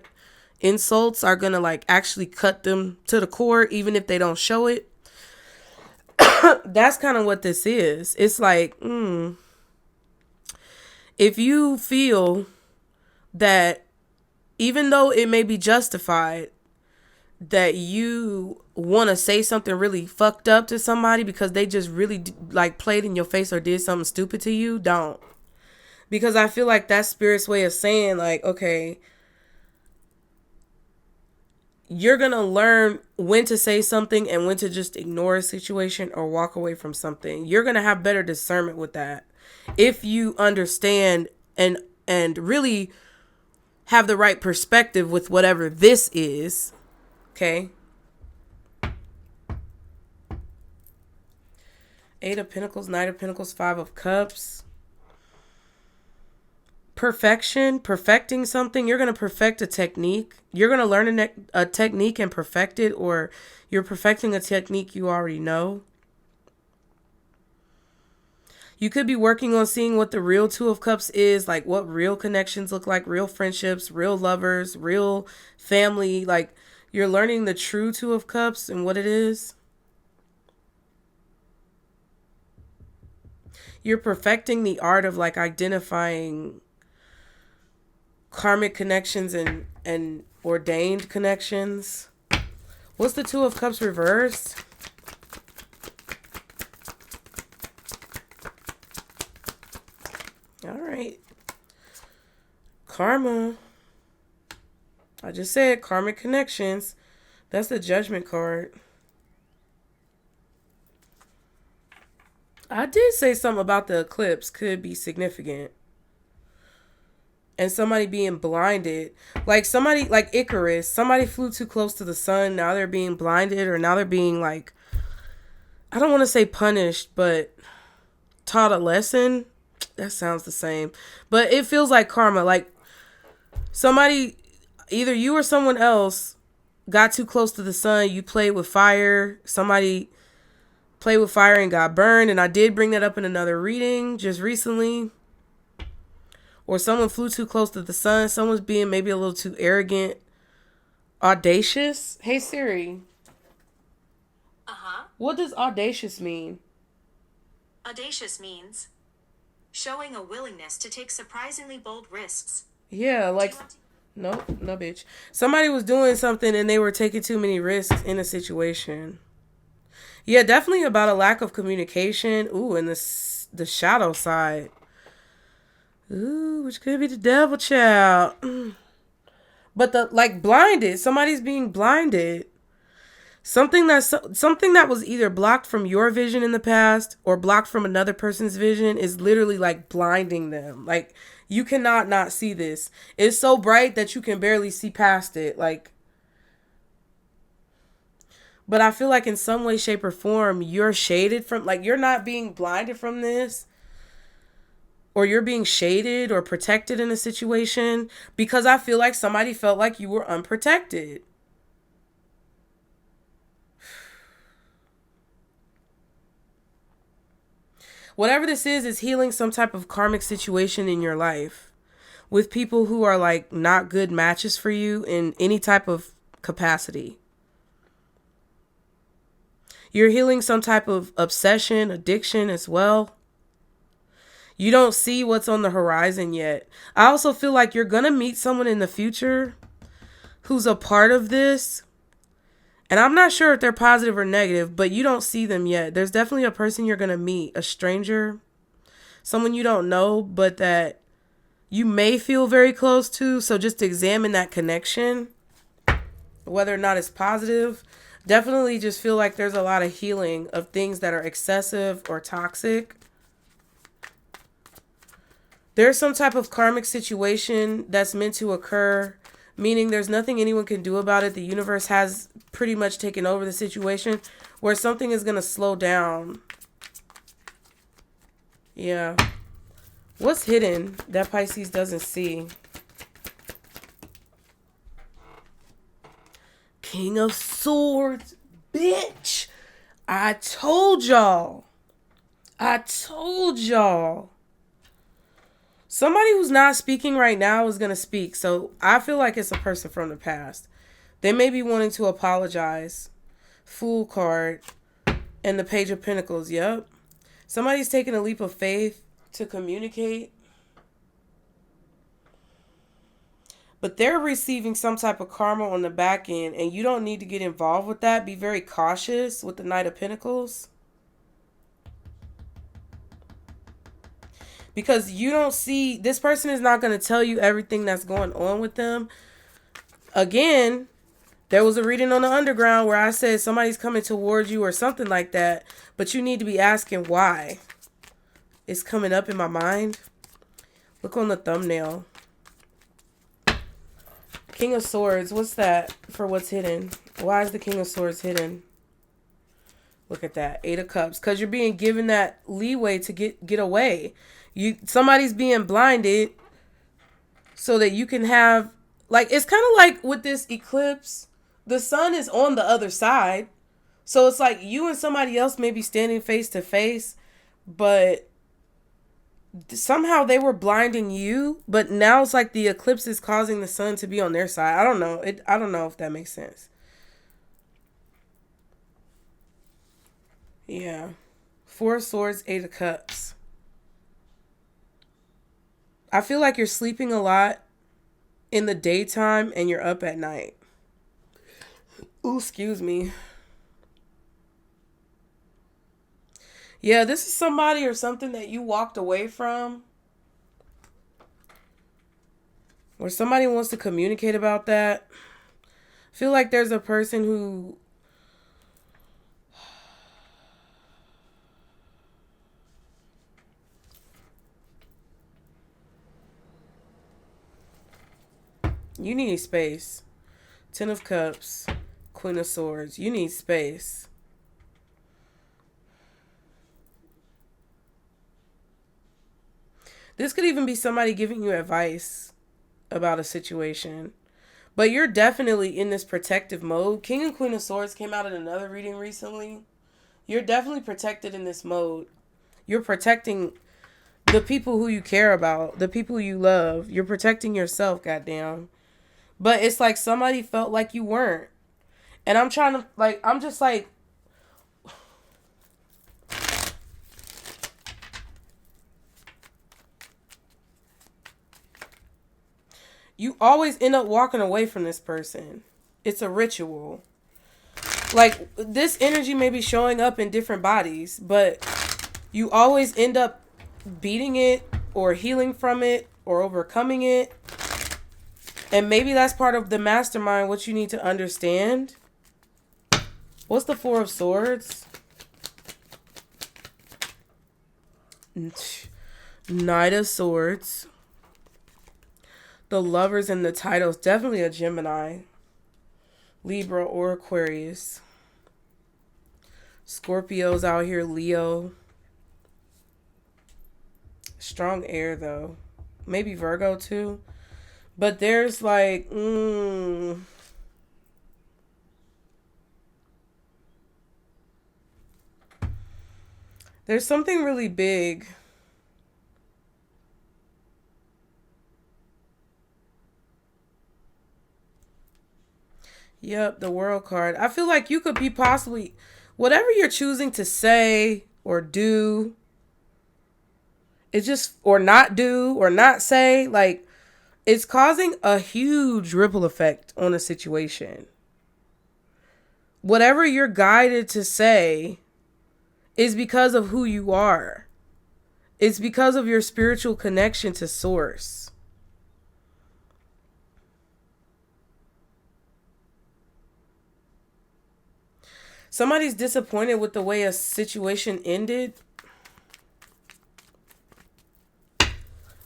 Speaker 1: insults are going to like actually cut them to the core, even if they don't show it. That's kind of what this is. It's like, if you feel that even though it may be justified that you want to say something really fucked up to somebody because they just really like played in your face or did something stupid to you, don't. Because I feel like that's Spirit's way of saying like, okay, you're going to learn when to say something and when to just ignore a situation or walk away from something. You're going to have better discernment with that if you understand and really have the right perspective with whatever this is. Okay. Eight of Pentacles, Knight of Pentacles, Five of Cups. Perfection, perfecting something. You're going to perfect a technique. You're going to learn a technique and perfect it, or you're perfecting a technique you already know. You could be working on seeing what the real Two of Cups is, like what real connections look like, real friendships, real lovers, real family. Like you're learning the true Two of Cups and what it is. You're perfecting the art of like identifying karmic connections and ordained connections. What's the Two of Cups reversed? All right. Karma. I just said karmic connections. That's the Judgment card. I did say something about the eclipse could be significant. And somebody being blinded. Like somebody, like Icarus, somebody flew too close to the sun. Now they're being blinded, or now they're being like, I don't want to say punished, but taught a lesson. That sounds the same. But it feels like karma. Like somebody, either you or someone else got too close to the sun. You played with fire. Somebody played with fire and got burned. And I did bring that up in another reading just recently. Or someone flew too close to the sun. Someone's being maybe a little too arrogant, audacious. Hey Siri. What does audacious mean?
Speaker 2: Audacious means showing a willingness to take surprisingly bold risks.
Speaker 1: Yeah, like, no, bitch. Somebody was doing something and they were taking too many risks in a situation. Yeah, definitely about a lack of communication. Ooh, and the shadow side. Ooh, which could be the devil child. But the, like, blinded. Somebody's being blinded. Something that was either blocked from your vision in the past or blocked from another person's vision is literally like blinding them. Like you cannot not see this. It's so bright that you can barely see past it. Like, but I feel like in some way, shape, or form, you're shaded from, like, you're not being blinded from this, or you're being shaded or protected in a situation because I feel like somebody felt like you were unprotected. Whatever this is healing some type of karmic situation in your life with people who are like not good matches for you in any type of capacity. You're healing some type of obsession, addiction as well. You don't see what's on the horizon yet. I also feel like you're going to meet someone in the future who's a part of this. And I'm not sure if they're positive or negative, but you don't see them yet. There's definitely a person you're going to meet, a stranger, someone you don't know, but that you may feel very close to. So just examine that connection, whether or not it's positive. Definitely just feel like there's a lot of healing of things that are excessive or toxic. There's some type of karmic situation that's meant to occur, meaning there's nothing anyone can do about it. The universe has pretty much taken over the situation where something is going to slow down. Yeah. What's hidden that Pisces doesn't see? King of Swords, bitch. I told y'all. Somebody who's not speaking right now is going to speak. So I feel like it's a person from the past. They may be wanting to apologize. Fool card and the Page of Pentacles. Yep. Somebody's taking a leap of faith to communicate. But they're receiving some type of karma on the back end. And you don't need to get involved with that. Be very cautious with the Knight of Pentacles. Because you don't see, this person is not going to tell you everything that's going on with them. Again, there was a reading on the underground where I said somebody's coming towards you or something like that. But you need to be asking why. It's coming up in my mind. Look on the thumbnail. King of Swords, what's that for what's hidden? Why is the King of Swords hidden? Look at that. 8 of Cups. Because you're being given that leeway to get away. Somebody's being blinded so that you can have, like, it's kind of like with this eclipse, the sun is on the other side. So it's like you and somebody else may be standing face to face, but somehow they were blinding you. But now it's like the eclipse is causing the sun to be on their side. I don't know. I don't know if that makes sense. Yeah. 4 of Swords, 8 of Cups. I feel like you're sleeping a lot in the daytime and you're up at night. Ooh, excuse me. Yeah, this is somebody or something that you walked away from. Or somebody wants to communicate about that. I feel like there's a person who... You need space. 10 of Cups. Queen of Swords. You need space. This could even be somebody giving you advice about a situation. But you're definitely in this protective mode. King and Queen of Swords came out in another reading recently. You're definitely protected in this mode. You're protecting the people who you care about. The people you love. You're protecting yourself, goddamn. But it's like somebody felt like you weren't. And I'm trying to, like, I'm just like, you always end up walking away from this person. It's a ritual. Like, this energy may be showing up in different bodies, but you always end up beating it or healing from it or overcoming it. And maybe that's part of the mastermind, what you need to understand. What's the 4 of Swords? Knight of Swords. The Lovers and the titles. Definitely a Gemini. Libra or Aquarius. Scorpio's out here. Leo. Strong air, though. Maybe Virgo, too. But there's like... There's something really big. Yep, the world card. I feel like you could be possibly, whatever you're choosing to say or do, it's just, or not do, or not say, like, it's causing a huge ripple effect on a situation. Whatever you're guided to say is because of who you are. It's because of your spiritual connection to source. Somebody's disappointed with the way a situation ended.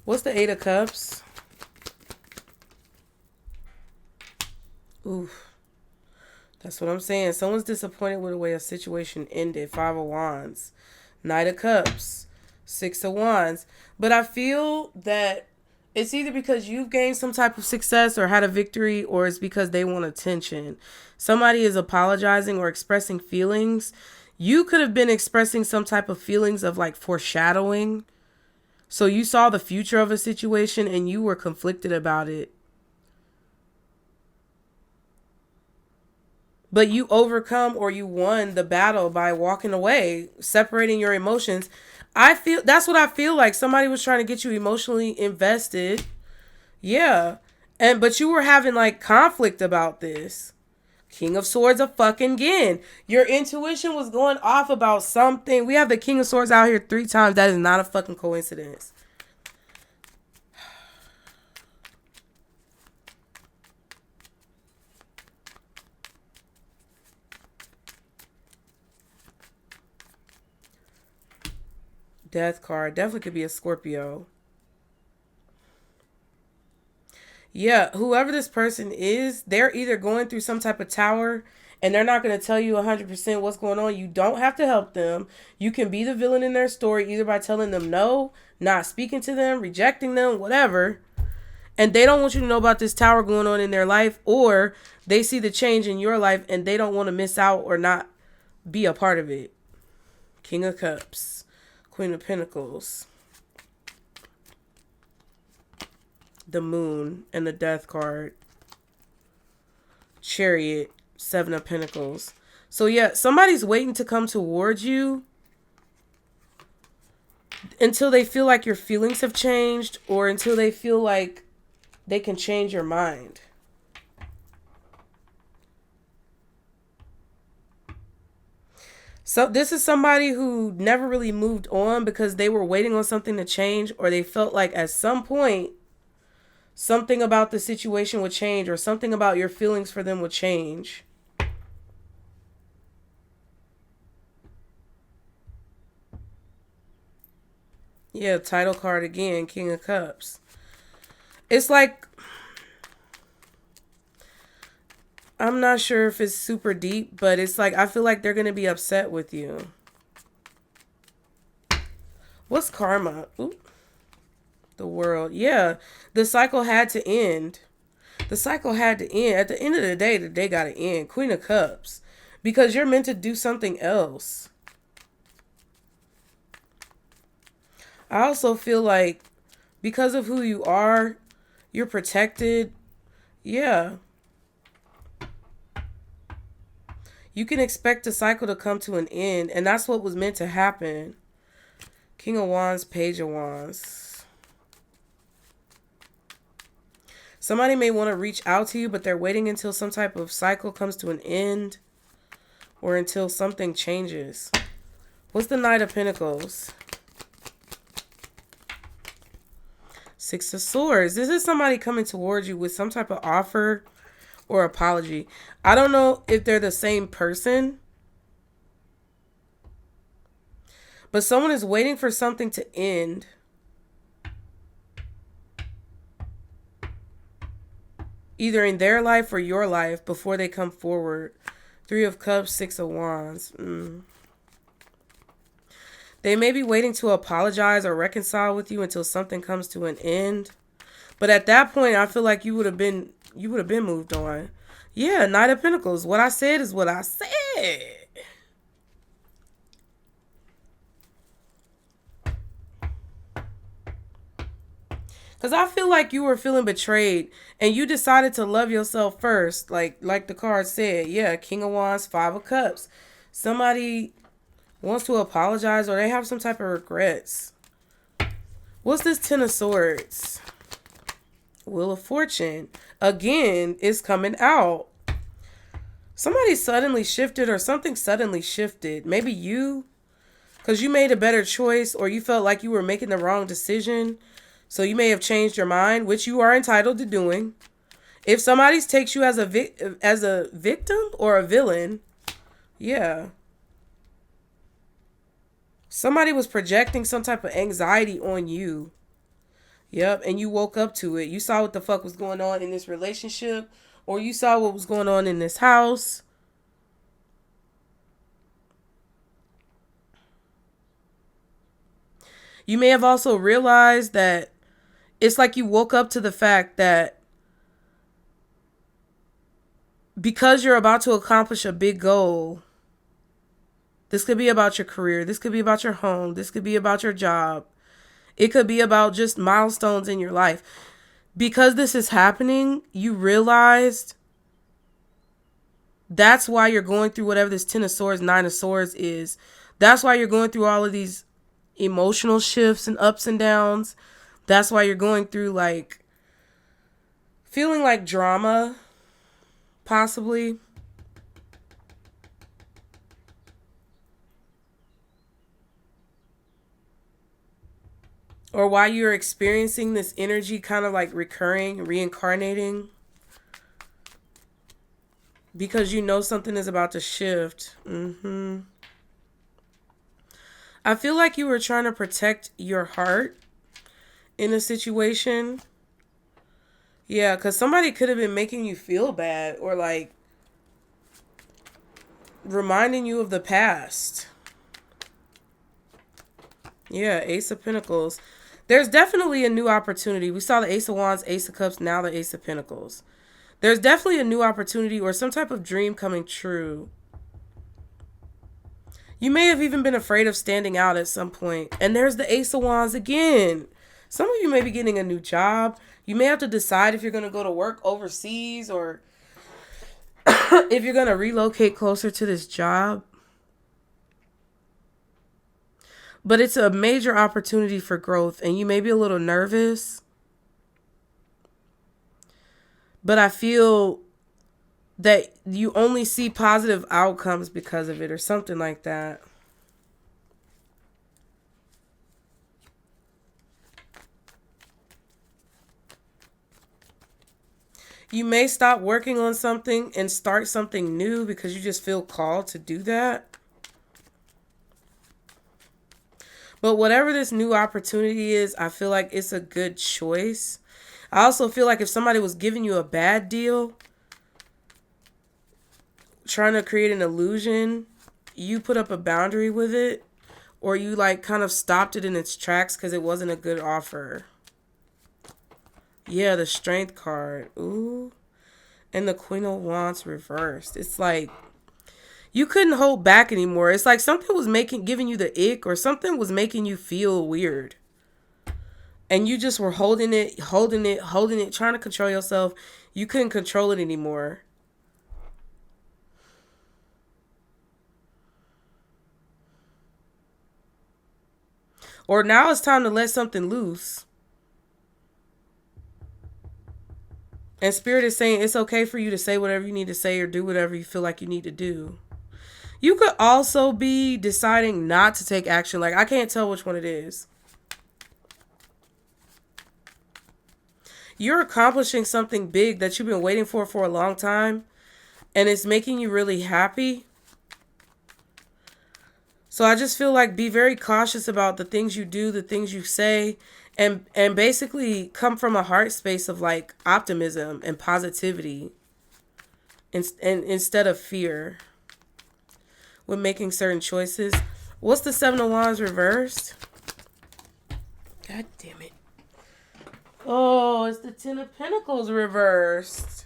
Speaker 1: What's the Eight of Cups? Oof. That's what I'm saying. Someone's disappointed with the way a situation ended. Five of Wands. Knight of Cups. Six of Wands. But I feel that it's either because you've gained some type of success or had a victory, or it's because they want attention. Somebody is apologizing or expressing feelings. You could have been expressing some type of feelings of like foreshadowing. So you saw the future of a situation and you were conflicted about it. But you overcome or you won the battle by walking away, separating your emotions. I feel that's what I feel like. Somebody was trying to get you emotionally invested. Yeah. But you were having like conflict about this. King of Swords again. Your intuition was going off about something. We have the King of Swords out here 3 times. That is not a fucking coincidence. Death card. Definitely could be a Scorpio. Yeah, whoever this person is, they're either going through some type of tower and they're not going to tell you 100% what's going on. You don't have to help them. You can be the villain in their story either by telling them no, not speaking to them, rejecting them, whatever. And they don't want you to know about this tower going on in their life, or they see the change in your life and they don't want to miss out or not be a part of it. King of Cups. Queen of Pentacles. The Moon and the Death card. Chariot. 7 of Pentacles. So yeah, somebody's waiting to come towards you until they feel like your feelings have changed, or until they feel like they can change your mind. So this is somebody who never really moved on because they were waiting on something to change, or they felt like at some point something about the situation would change, or something about your feelings for them would change. Yeah, title card again, King of Cups. It's like, I'm not sure if it's super deep, but it's like, I feel like they're going to be upset with you. What's karma? Ooh. The World. Yeah, the cycle had to end. The cycle had to end. At the end of the day got to end. Queen of Cups. Because you're meant to do something else. I also feel like because of who you are, you're protected. Yeah. You can expect the cycle to come to an end, and that's what was meant to happen. King of Wands, Page of Wands. Somebody may want to reach out to you, but they're waiting until some type of cycle comes to an end, or until something changes. What's the Knight of Pentacles? 6 of Swords. This is somebody coming towards you with some type of offer or apology. I don't know if they're the same person, but someone is waiting for something to end. Either in their life or your life before they come forward. 3 of Cups, 6 of Wands. They may be waiting to apologize or reconcile with you until something comes to an end. But at that point, I feel like you would have been moved on. Yeah, Knight of Pentacles. What I said is what I said. Because I feel like you were feeling betrayed and you decided to love yourself first. Like the card said. Yeah, King of Wands, Five of Cups. Somebody wants to apologize or they have some type of regrets. What's this Ten of Swords? Wheel of Fortune. Again, it's coming out. Somebody suddenly shifted or something suddenly shifted. Maybe you. Because you made a better choice or you felt like you were making the wrong decision. So you may have changed your mind, which you are entitled to doing. If somebody takes you as a victim or a villain, yeah. Somebody was projecting some type of anxiety on you. Yep, and you woke up to it. You saw what the fuck was going on in this relationship, or you saw what was going on in this house. You may have also realized that it's like you woke up to the fact that because you're about to accomplish a big goal, this could be about your career, this could be about your home, this could be about your job. It could be about just milestones in your life. Because this is happening, you realized that's why you're going through whatever this Ten of Swords, Nine of Swords is. That's why you're going through all of these emotional shifts and ups and downs. That's why you're going through like feeling like drama, possibly. Or why you're experiencing this energy kind of like recurring, reincarnating. Because you know something is about to shift. I feel like you were trying to protect your heart in a situation. Yeah, because somebody could have been making you feel bad or like reminding you of the past. Yeah, Ace of Pentacles. There's definitely a new opportunity. We saw the Ace of Wands, Ace of Cups, now the Ace of Pentacles. There's definitely a new opportunity or some type of dream coming true. You may have even been afraid of standing out at some point. And there's the Ace of Wands again. Some of you may be getting a new job. You may have to decide if you're going to go to work overseas or if you're going to relocate closer to this job. But it's a major opportunity for growth and you may be a little nervous. But I feel that you only see positive outcomes because of it or something like that. You may stop working on something and start something new because you just feel called to do that. But whatever this new opportunity is, I feel like it's a good choice. I also feel like if somebody was giving you a bad deal, trying to create an illusion, you put up a boundary with it, or you like kind of stopped it in its tracks because it wasn't a good offer. Yeah, the Strength card. Ooh. And the Queen of Wands reversed. It's like you couldn't hold back anymore. It's like something was giving you the ick or something was making you feel weird. And you just were holding it, trying to control yourself. You couldn't control it anymore. Or now it's time to let something loose. And Spirit is saying it's okay for you to say whatever you need to say or do whatever you feel like you need to do. You could also be deciding not to take action. Like, I can't tell which one it is. You're accomplishing something big that you've been waiting for a long time. And it's making you really happy. So I just feel like be very cautious about the things you do, the things you say. And basically come from a heart space of like optimism and positivity. And instead of fear. With making certain choices. What's the Seven of Wands reversed? God damn it. Oh, it's the Ten of Pentacles reversed.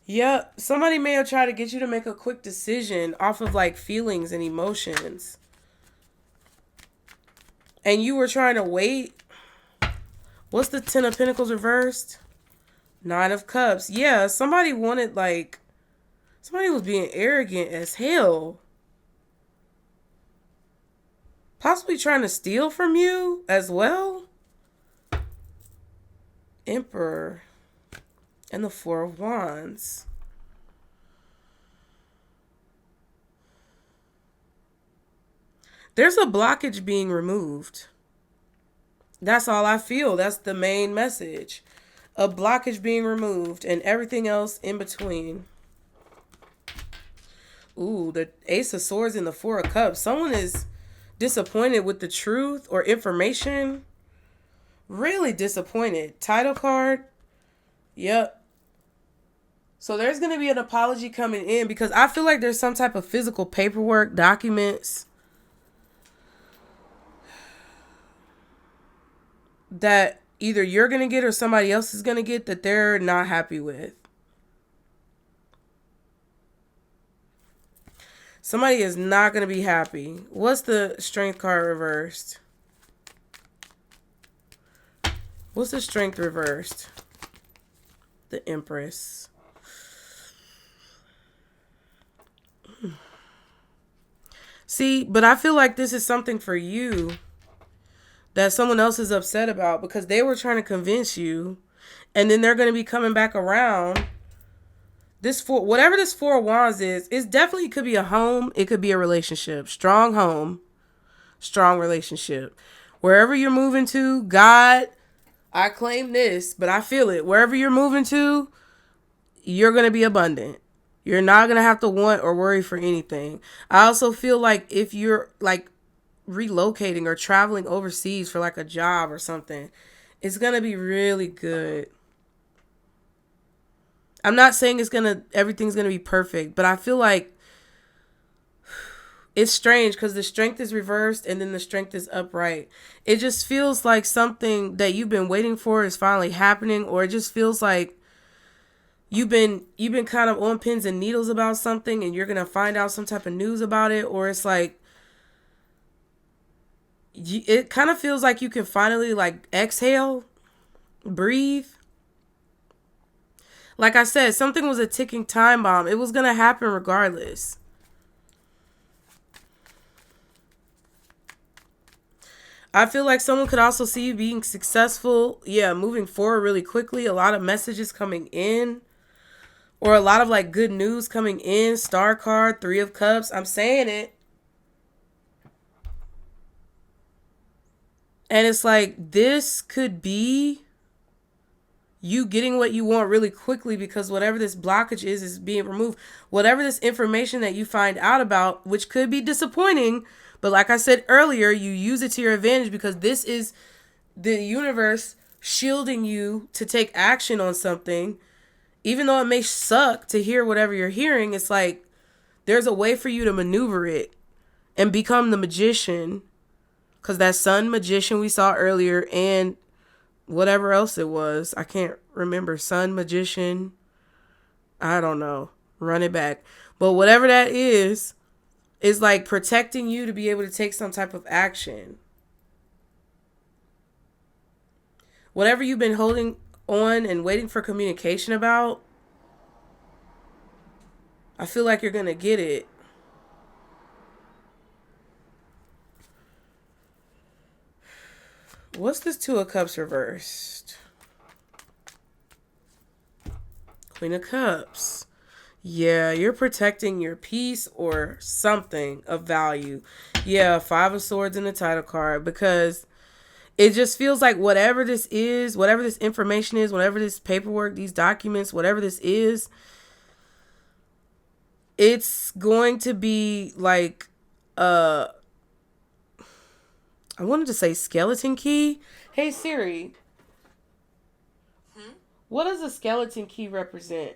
Speaker 1: Yep. Somebody may have tried to get you to make a quick decision off of like feelings and emotions. and you were trying to wait. What's the Ten of Pentacles reversed? Nine of Cups. Yeah, somebody wanted, like, somebody was being arrogant as hell. Possibly trying to steal from you as well. Emperor. And the Four of Wands. There's a blockage being removed. That's all I feel. That's the main message. A blockage being removed and everything else in between. Ooh, the Ace of Swords and the Four of Cups. Someone is disappointed with the truth or information. Really disappointed. Title card. Yep. So there's going to be an apology coming in because I feel like there's some type of physical paperwork, documents that either you're going to get or somebody else is going to get that they're not happy with. Somebody is not going to be happy. What's the Strength card reversed? What's the Strength reversed? The Empress. See, but I feel like this is something for you that someone else is upset about because they were trying to convince you, and then they're going to be coming back around. Whatever this Four of Wands is, it definitely could be a home. It could be a relationship. Strong home, strong relationship. Wherever you're moving to, God, I claim this, but I feel it. Wherever you're moving to, you're going to be abundant. You're not going to have to want or worry for anything. I also feel like if you're like relocating or traveling overseas for like a job or something, it's going to be really good. I'm not saying everything's going to be perfect, but I feel like it's strange because the Strength is reversed and then the Strength is upright. It just feels like something that you've been waiting for is finally happening, or it just feels like you've been kind of on pins and needles about something and you're going to find out some type of news about it, or it's like it kind of feels like you can finally like exhale, breathe. Like I said, something was a ticking time bomb. It was going to happen regardless. I feel like someone could also see you being successful. Yeah, moving forward really quickly. A lot of messages coming in. Or a lot of like good news coming in. Star card, Three of Cups. I'm saying it. And it's like this could be you getting what you want really quickly because whatever this blockage is being removed. Whatever this information that you find out about, which could be disappointing, but like I said earlier, you use it to your advantage because this is the universe shielding you to take action on something. Even though it may suck to hear whatever you're hearing, it's like there's a way for you to maneuver it and become the magician. Because that sun magician we saw earlier and whatever else it was, I can't remember. Sun magician, I don't know. Run it back. But whatever that is like protecting you to be able to take some type of action. Whatever you've been holding on and waiting for communication about, I feel like you're going to get it. What's this Two of Cups reversed? Queen of Cups. Yeah, you're protecting your peace or something of value. Yeah, Five of Swords in the title card because it just feels like whatever this is, whatever this information is, whatever this paperwork, these documents, whatever this is, it's going to be like I wanted to say skeleton key. Hey Siri. What does a skeleton key represent?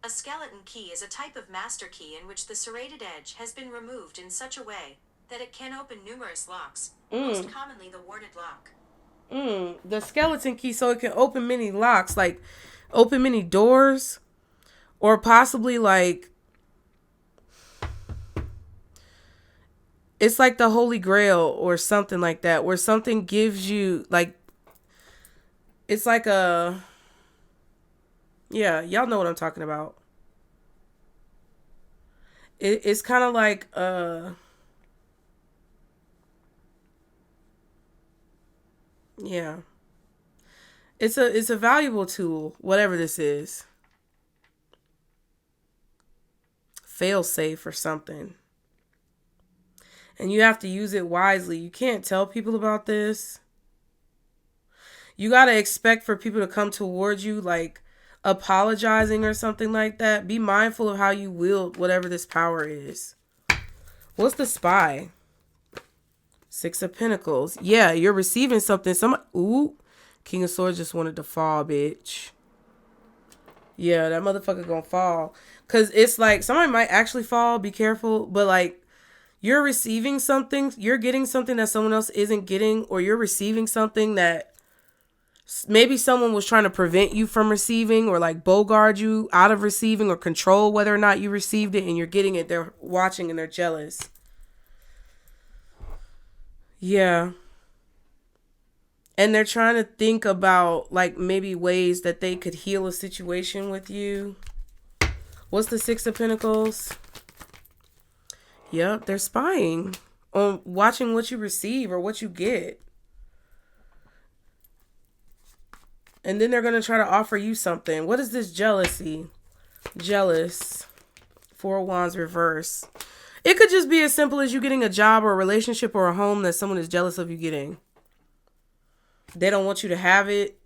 Speaker 2: A skeleton key is a type of master key in which the serrated edge has been removed in such a way that it can open numerous locks, most commonly the warded lock.
Speaker 1: The skeleton key, so it can open many locks, like open many doors, or possibly like It's like the Holy Grail or something like that, where something gives you like, it's like a, yeah, y'all know what I'm talking about. It's kind of like yeah. It's a valuable tool, whatever this is. Fail safe or something. And you have to use it wisely. You can't tell people about this. You got to expect for people to come towards you like apologizing or something like that. Be mindful of how you wield whatever this power is. What's the spy? Six of Pentacles. Yeah, you're receiving something. Ooh. King of Swords just wanted to fall, bitch. Yeah, that motherfucker gonna fall. Because it's like somebody might actually fall. Be careful. But like, you're receiving something. You're getting something that someone else isn't getting. Or you're receiving something that maybe someone was trying to prevent you from receiving. Or like bogard you out of receiving. Or control whether or not you received it. And you're getting it. They're watching and they're jealous. Yeah. And they're trying to think about like maybe ways that they could heal a situation with you. What's the Six of Pentacles? Yep, they're spying on watching what you receive or what you get. And then they're going to try to offer you something. What is this jealousy? Jealous. Four of Wands reverse. It could just be as simple as you getting a job or a relationship or a home that someone is jealous of you getting. They don't want you to have it.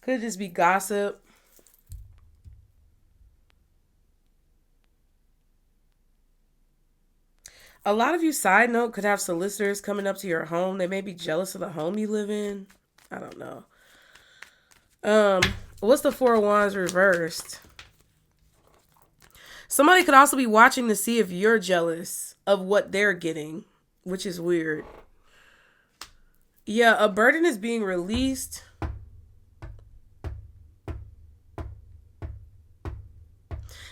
Speaker 1: Could just be gossip. A lot of you, side note, could have solicitors coming up to your home. They may be jealous of the home you live in. I don't know. What's the Four of Wands reversed? Somebody could also be watching to see if you're jealous of what they're getting, which is weird. Yeah, a burden is being released.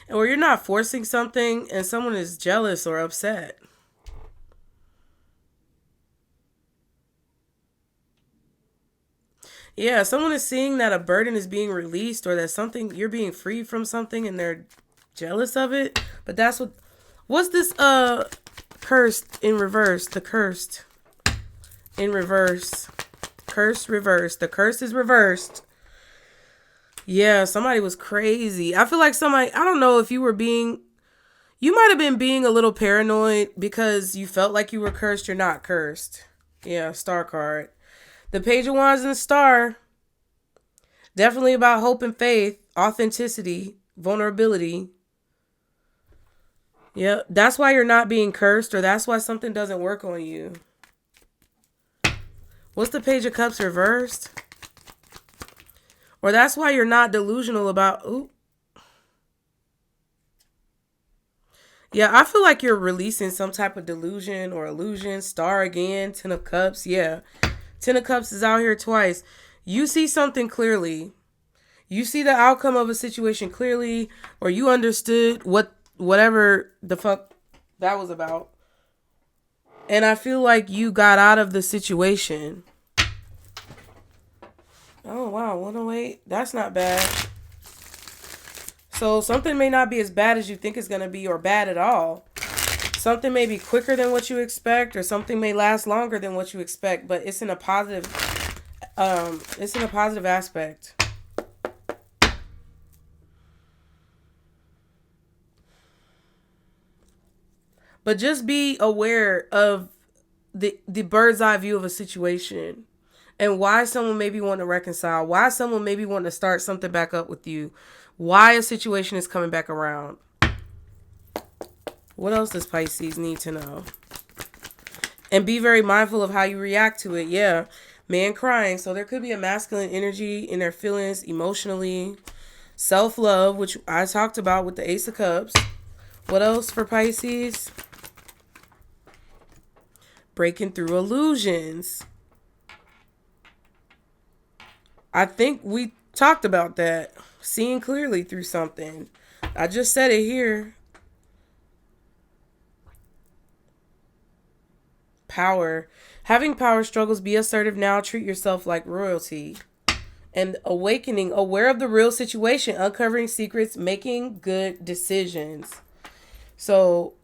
Speaker 1: Or you're not forcing something and someone is jealous or upset. Yeah, someone is seeing that a burden is being released or that something, you're being freed from something and they're jealous of it. But that's what's this cursed in reverse? The cursed in reverse. Curse reversed. The curse is reversed. Yeah, somebody was crazy. I feel like somebody, I don't know if you might have been being a little paranoid because you felt like you were cursed. You're not cursed. Yeah, star card. The Page of Wands and the Star. Definitely about hope and faith, authenticity, vulnerability. Yeah, that's why you're not being cursed, or that's why something doesn't work on you. What's the Page of Cups reversed? Or that's why you're not delusional about... Ooh. Yeah, I feel like you're releasing some type of delusion or illusion. Star again, Ten of Cups. Yeah. Ten of Cups is out here twice. You see something clearly. You see the outcome of a situation clearly, or you understood whatever the fuck that was about. And I feel like you got out of the situation. Oh, wow. 108. That's not bad. So something may not be as bad as you think it's going to be, or bad at all. Something may be quicker than what you expect, or something may last longer than what you expect, but it's in a positive aspect. But just be aware of the bird's eye view of a situation and why someone maybe want to reconcile, why someone maybe want to start something back up with you, why a situation is coming back around. What else does Pisces need to know? And be very mindful of how you react to it. Yeah, man crying. So there could be a masculine energy in their feelings emotionally. Self-love, which I talked about with the Ace of Cups. What else for Pisces? Breaking through illusions. I think we talked about that. Seeing clearly through something. I just said it here. Power. Having power struggles, be assertive now, treat yourself like royalty. And awakening, aware of the real situation, uncovering secrets, making good decisions. So,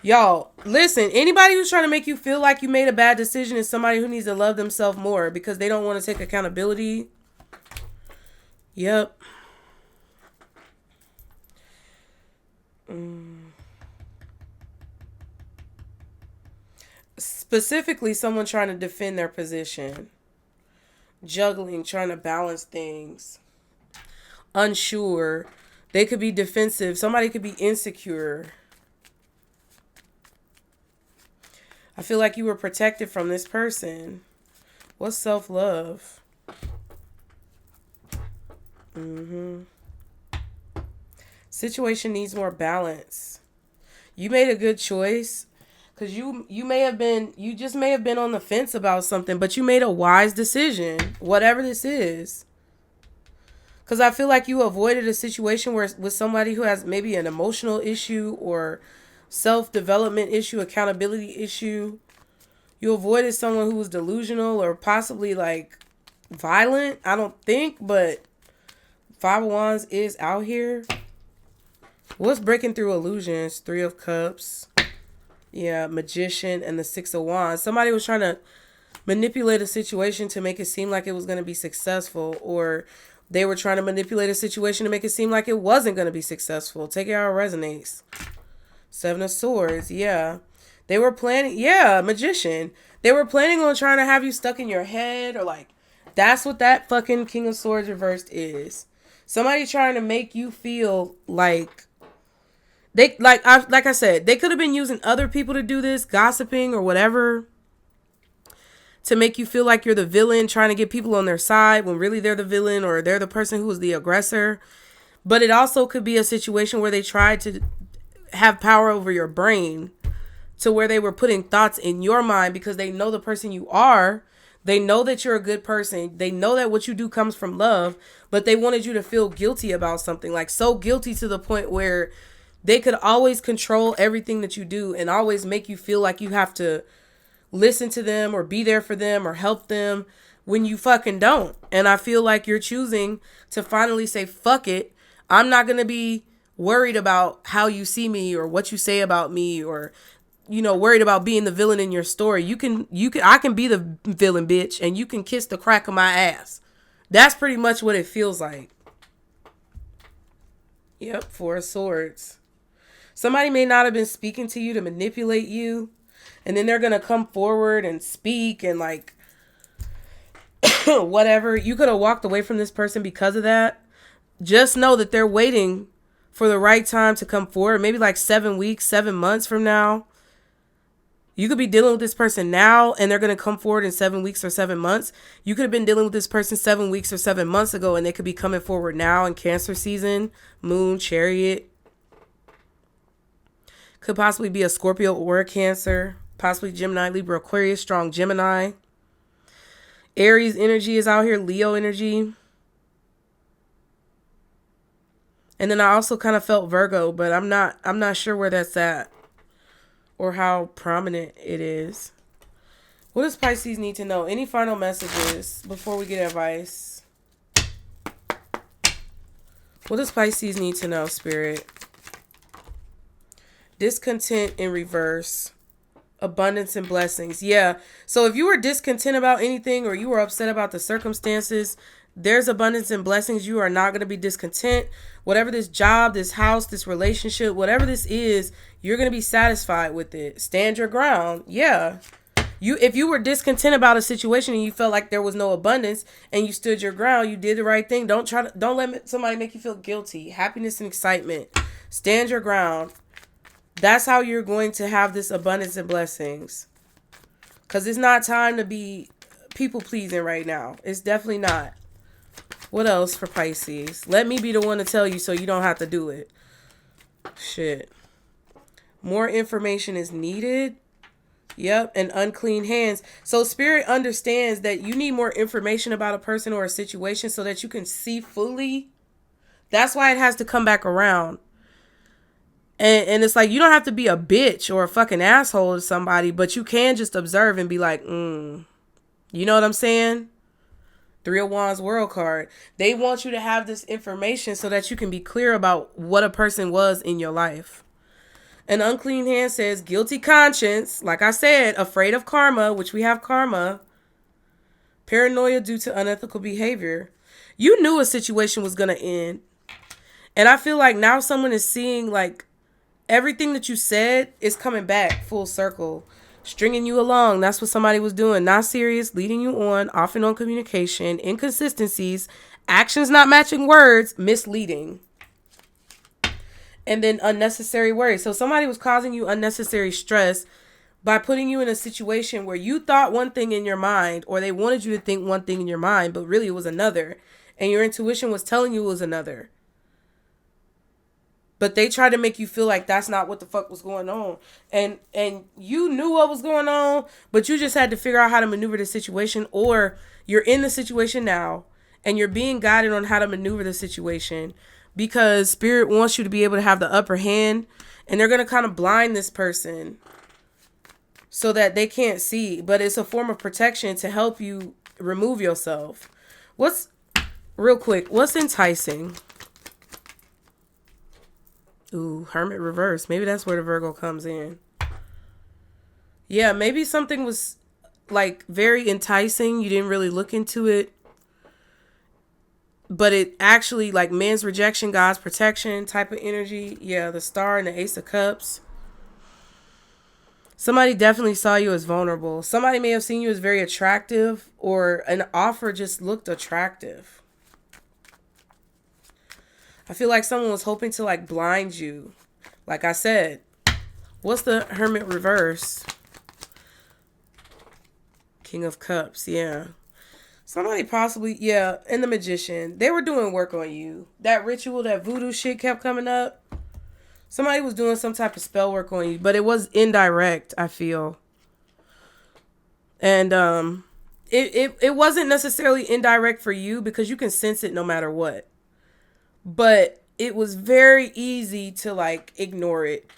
Speaker 1: y'all, listen, anybody who's trying to make you feel like you made a bad decision is somebody who needs to love themselves more because they don't want to take accountability. Yep. Specifically, someone trying to defend their position. Juggling, trying to balance things. Unsure. They could be defensive. Somebody could be insecure. I feel like you were protected from this person. What's self-love? Situation needs more balance. You made a good choice. Because you just may have been on the fence about something, but you made a wise decision, whatever this is. Because I feel like you avoided a situation where with somebody who has maybe an emotional issue or self-development issue, accountability issue. You avoided someone who was delusional or possibly like violent. I don't think, but Five of Wands is out here. What's breaking through illusions? Three of Cups. Yeah, Magician and the Six of Wands. Somebody was trying to manipulate a situation to make it seem like it was going to be successful, or they were trying to manipulate a situation to make it seem like it wasn't going to be successful. Take it how it resonates. Seven of Swords. Yeah. They were planning. Yeah, Magician. They were planning on trying to have you stuck in your head, or like, that's what that fucking King of Swords reversed is. Somebody trying to make you feel like like I said, they could have been using other people to do this, gossiping or whatever, to make you feel like you're the villain, trying to get people on their side when really they're the villain or they're the person who was the aggressor. But it also could be a situation where they tried to have power over your brain, to where they were putting thoughts in your mind because they know the person you are. They know that you're a good person. They know that what you do comes from love, but they wanted you to feel guilty about something, like so guilty to the point where they could always control everything that you do and always make you feel like you have to listen to them or be there for them or help them when you fucking don't. And I feel like you're choosing to finally say, fuck it. I'm not going to be worried about how you see me or what you say about me, or, you know, worried about being the villain in your story. I can be the villain, bitch, and you can kiss the crack of my ass. That's pretty much what it feels like. Yep, Four of Swords. Somebody may not have been speaking to you to manipulate you, and then they're going to come forward and speak and like whatever. You could have walked away from this person because of that. Just know that they're waiting for the right time to come forward. Maybe like 7 weeks, 7 months from now. You could be dealing with this person now and they're going to come forward in 7 weeks or 7 months. You could have been dealing with this person 7 weeks or 7 months ago and they could be coming forward now in Cancer season. Moon, Chariot. Could possibly be a Scorpio or a Cancer. Possibly Gemini, Libra, Aquarius, strong Gemini. Aries energy is out here. Leo energy. And then I also kind of felt Virgo, but I'm not sure where that's at or how prominent it is. What does Pisces need to know? Any final messages before we get advice? What does Pisces need to know, Spirit? Discontent in reverse. Abundance and blessings. Yeah. So if you were discontent about anything or you were upset about the circumstances, there's abundance and blessings. You are not going to be discontent. Whatever this job, this house, this relationship, whatever this is, you're going to be satisfied with it. Stand your ground. Yeah. If you were discontent about a situation and you felt like there was no abundance and you stood your ground, you did the right thing. Don't let somebody make you feel guilty. Happiness and excitement. Stand your ground. That's how you're going to have this abundance and blessings. Because it's not time to be people pleasing right now. It's definitely not. What else for Pisces? Let me be the one to tell you so you don't have to do it. Shit. More information is needed. Yep, and unclean hands. So Spirit understands that you need more information about a person or a situation so that you can see fully. That's why it has to come back around. And it's like, you don't have to be a bitch or a fucking asshole to somebody, but you can just observe and be like, you know what I'm saying? Three of Wands World card. They want you to have this information so that you can be clear about what a person was in your life. An unclean hand says guilty conscience. Like I said, afraid of karma, which we have karma. Paranoia due to unethical behavior. You knew a situation was going to end. And I feel like now someone is seeing like everything that you said is coming back full circle. Stringing you along. That's what somebody was doing. Not serious, leading you on, off and on communication, inconsistencies, actions not matching words, misleading. And then unnecessary worry. So somebody was causing you unnecessary stress by putting you in a situation where you thought one thing in your mind, or they wanted you to think one thing in your mind, but really it was another. And your intuition was telling you it was another. But they tried to make you feel like that's not what the fuck was going on. And you knew what was going on, but you just had to figure out how to maneuver the situation. Or you're in the situation now and you're being guided on how to maneuver the situation because spirit wants you to be able to have the upper hand, and they're going to kind of blind this person so that they can't see. But it's a form of protection to help you remove yourself. Real quick, what's enticing? Ooh, Hermit reverse. Maybe that's where the Virgo comes in. Yeah, maybe something was like very enticing. You didn't really look into it. But it actually like man's rejection, God's protection type of energy. Yeah, the Star and the Ace of Cups. Somebody definitely saw you as vulnerable. Somebody may have seen you as very attractive, or an offer just looked attractive. I feel like someone was hoping to like blind you. Like I said, what's the Hermit reverse? King of Cups, yeah. Somebody possibly, yeah, and the Magician. They were doing work on you. That ritual, that voodoo shit kept coming up. Somebody was doing some type of spell work on you, but it was indirect, I feel. And it wasn't necessarily indirect for you because you can sense it no matter what. But it was very easy to like ignore it.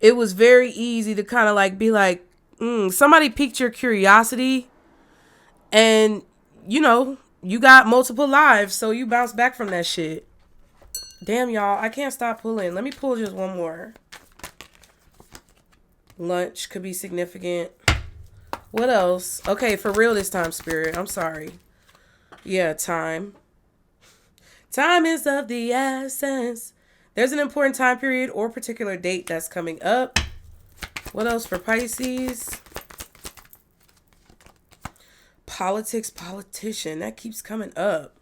Speaker 1: It was very easy to kind of like be like, somebody piqued your curiosity, and you know, you got multiple lives, so you bounce back from that shit. Damn, y'all, I can't stop pulling. Let me pull just one more. Lunch could be significant. What else? Okay, for real this time, Spirit. I'm sorry. Yeah, time. Time is of the essence. There's an important time period or particular date that's coming up. What else for Pisces? Politics, politician. That keeps coming up.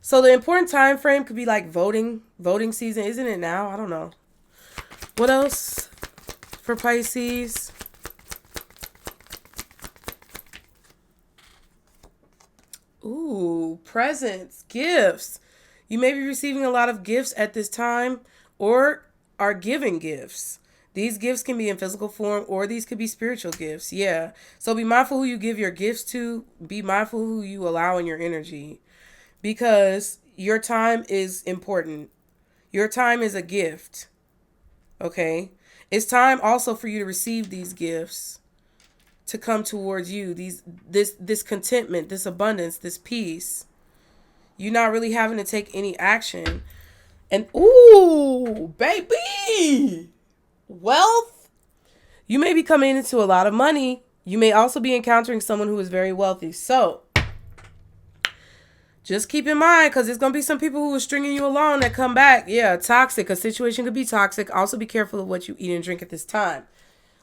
Speaker 1: So the important time frame could be like voting season. Isn't it now? I don't know. What else for Pisces? Ooh, presents, gifts. You may be receiving a lot of gifts at this time or are giving gifts. These gifts can be in physical form or these could be spiritual gifts. Yeah. So be mindful who you give your gifts to. Be mindful who you allow in your energy, because your time is important. Your time is a gift. Okay. It's time also for you to receive these gifts to come towards you. This contentment, this abundance, this peace. You're not really having to take any action. And ooh, baby, wealth. You may be coming into a lot of money. You may also be encountering someone who is very wealthy. So just keep in mind, because there's going to be some people who are stringing you along that come back. Yeah, toxic. A situation could be toxic. Also be careful of what you eat and drink at this time.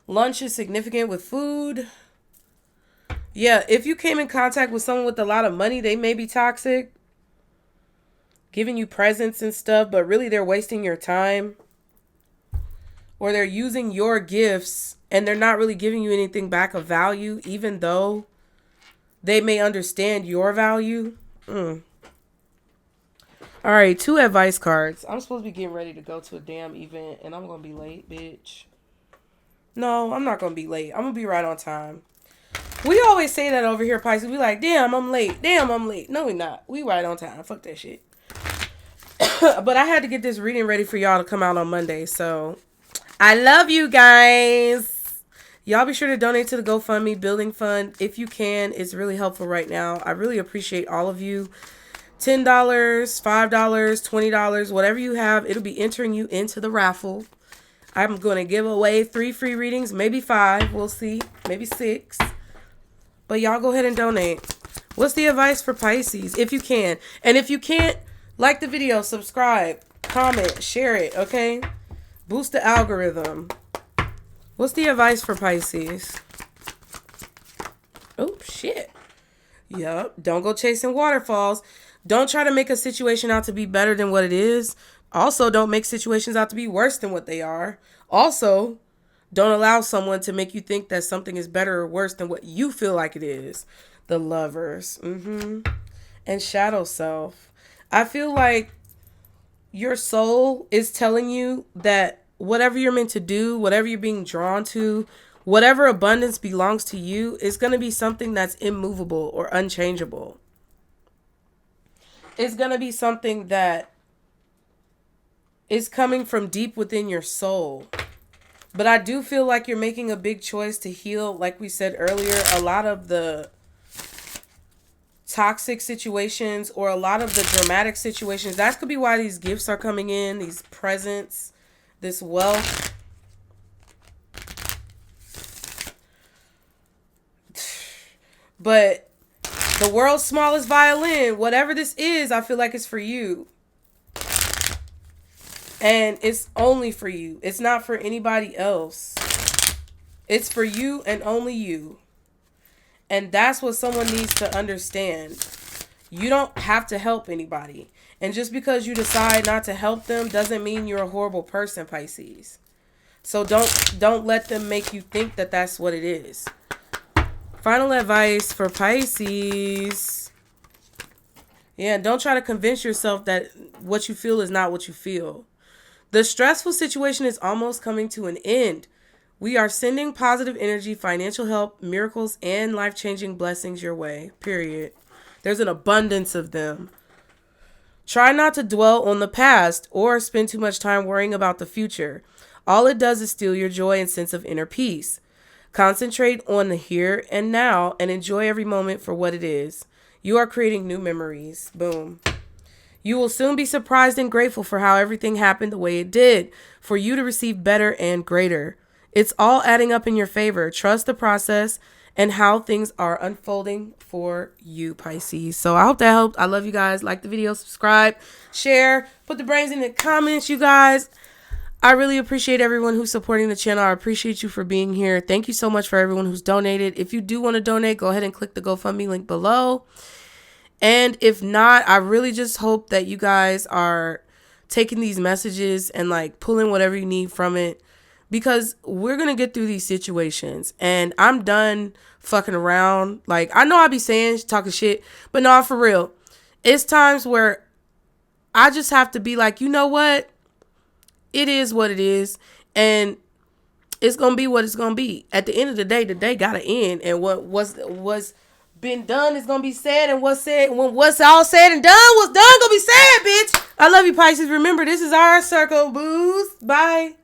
Speaker 1: Lunch is significant with food. Yeah, if you came in contact with someone with a lot of money, they may be toxic. Giving you presents and stuff, but really they're wasting your time. Or they're using your gifts and they're not really giving you anything back of value, even though they may understand your value. All right, 2 advice cards. I'm supposed to be getting ready to go to a damn event and I'm going to be late, bitch. No, I'm not going to be late. I'm going to be right on time. We always say that over here, Pisces. We like, damn, I'm late. Damn, I'm late. No, we not. We right on time. Fuck that shit. But I had to get this reading ready for y'all to come out on Monday. So I love you guys. Y'all be sure to donate to the GoFundMe Building Fund if you can. It's really helpful right now. I really appreciate all of you. $10, $5, $20, whatever you have, it'll be entering you into the raffle. I'm going to give away 3 free readings, maybe 5. We'll see. Maybe 6. But y'all go ahead and donate. What's the advice for Pisces? If you can. And if you can't, like the video, subscribe, comment, share it, okay? Boost the algorithm. What's the advice for Pisces? Oh, shit. Yup. Don't go chasing waterfalls. Don't try to make a situation out to be better than what it is. Also, don't make situations out to be worse than what they are. Also, don't allow someone to make you think that something is better or worse than what you feel like it is. The Lovers. And Shadow Self. I feel like your soul is telling you that whatever you're meant to do, whatever you're being drawn to, whatever abundance belongs to you, is going to be something that's immovable or unchangeable. It's going to be something that is coming from deep within your soul. But I do feel like you're making a big choice to heal, like we said earlier, a lot of the toxic situations or a lot of the dramatic situations. That could be why these gifts are coming in, these presents, this wealth. But the world's smallest violin, whatever this is, I feel like it's for you. And it's only for you. It's not for anybody else. It's for you and only you. And that's what someone needs to understand. You don't have to help anybody. And just because you decide not to help them doesn't mean you're a horrible person, Pisces. So don't let them make you think that that's what it is. Final advice for Pisces. Yeah, don't try to convince yourself that what you feel is not what you feel. The stressful situation is almost coming to an end. We are sending positive energy, financial help, miracles, and life-changing blessings your way. Period. There's an abundance of them. Try not to dwell on the past or spend too much time worrying about the future. All it does is steal your joy and sense of inner peace. Concentrate on the here and now and enjoy every moment for what it is. You are creating new memories. Boom. You will soon be surprised and grateful for how everything happened the way it did, for you to receive better and greater. It's all adding up in your favor. Trust the process and how things are unfolding for you, Pisces. So I hope that helped. I love you guys. Like the video, subscribe, share, put the brains in the comments, you guys. I really appreciate everyone who's supporting the channel. I appreciate you for being here. Thank you so much for everyone who's donated. If you do want to donate, go ahead and click the GoFundMe link below. And if not, I really just hope that you guys are taking these messages and like pulling whatever you need from it, because we're going to get through these situations. And I'm done fucking around. Like, I know I be saying, talking shit, but no, for real. It's times where I just have to be like, you know what? It is what it is. And it's going to be what it's going to be. At the end of the day got to end. And what was been done is gonna be said, and what's said, when what's all said and done, what's done gonna be said, bitch. I love you, Pisces. Remember, this is our circle, booze. Bye.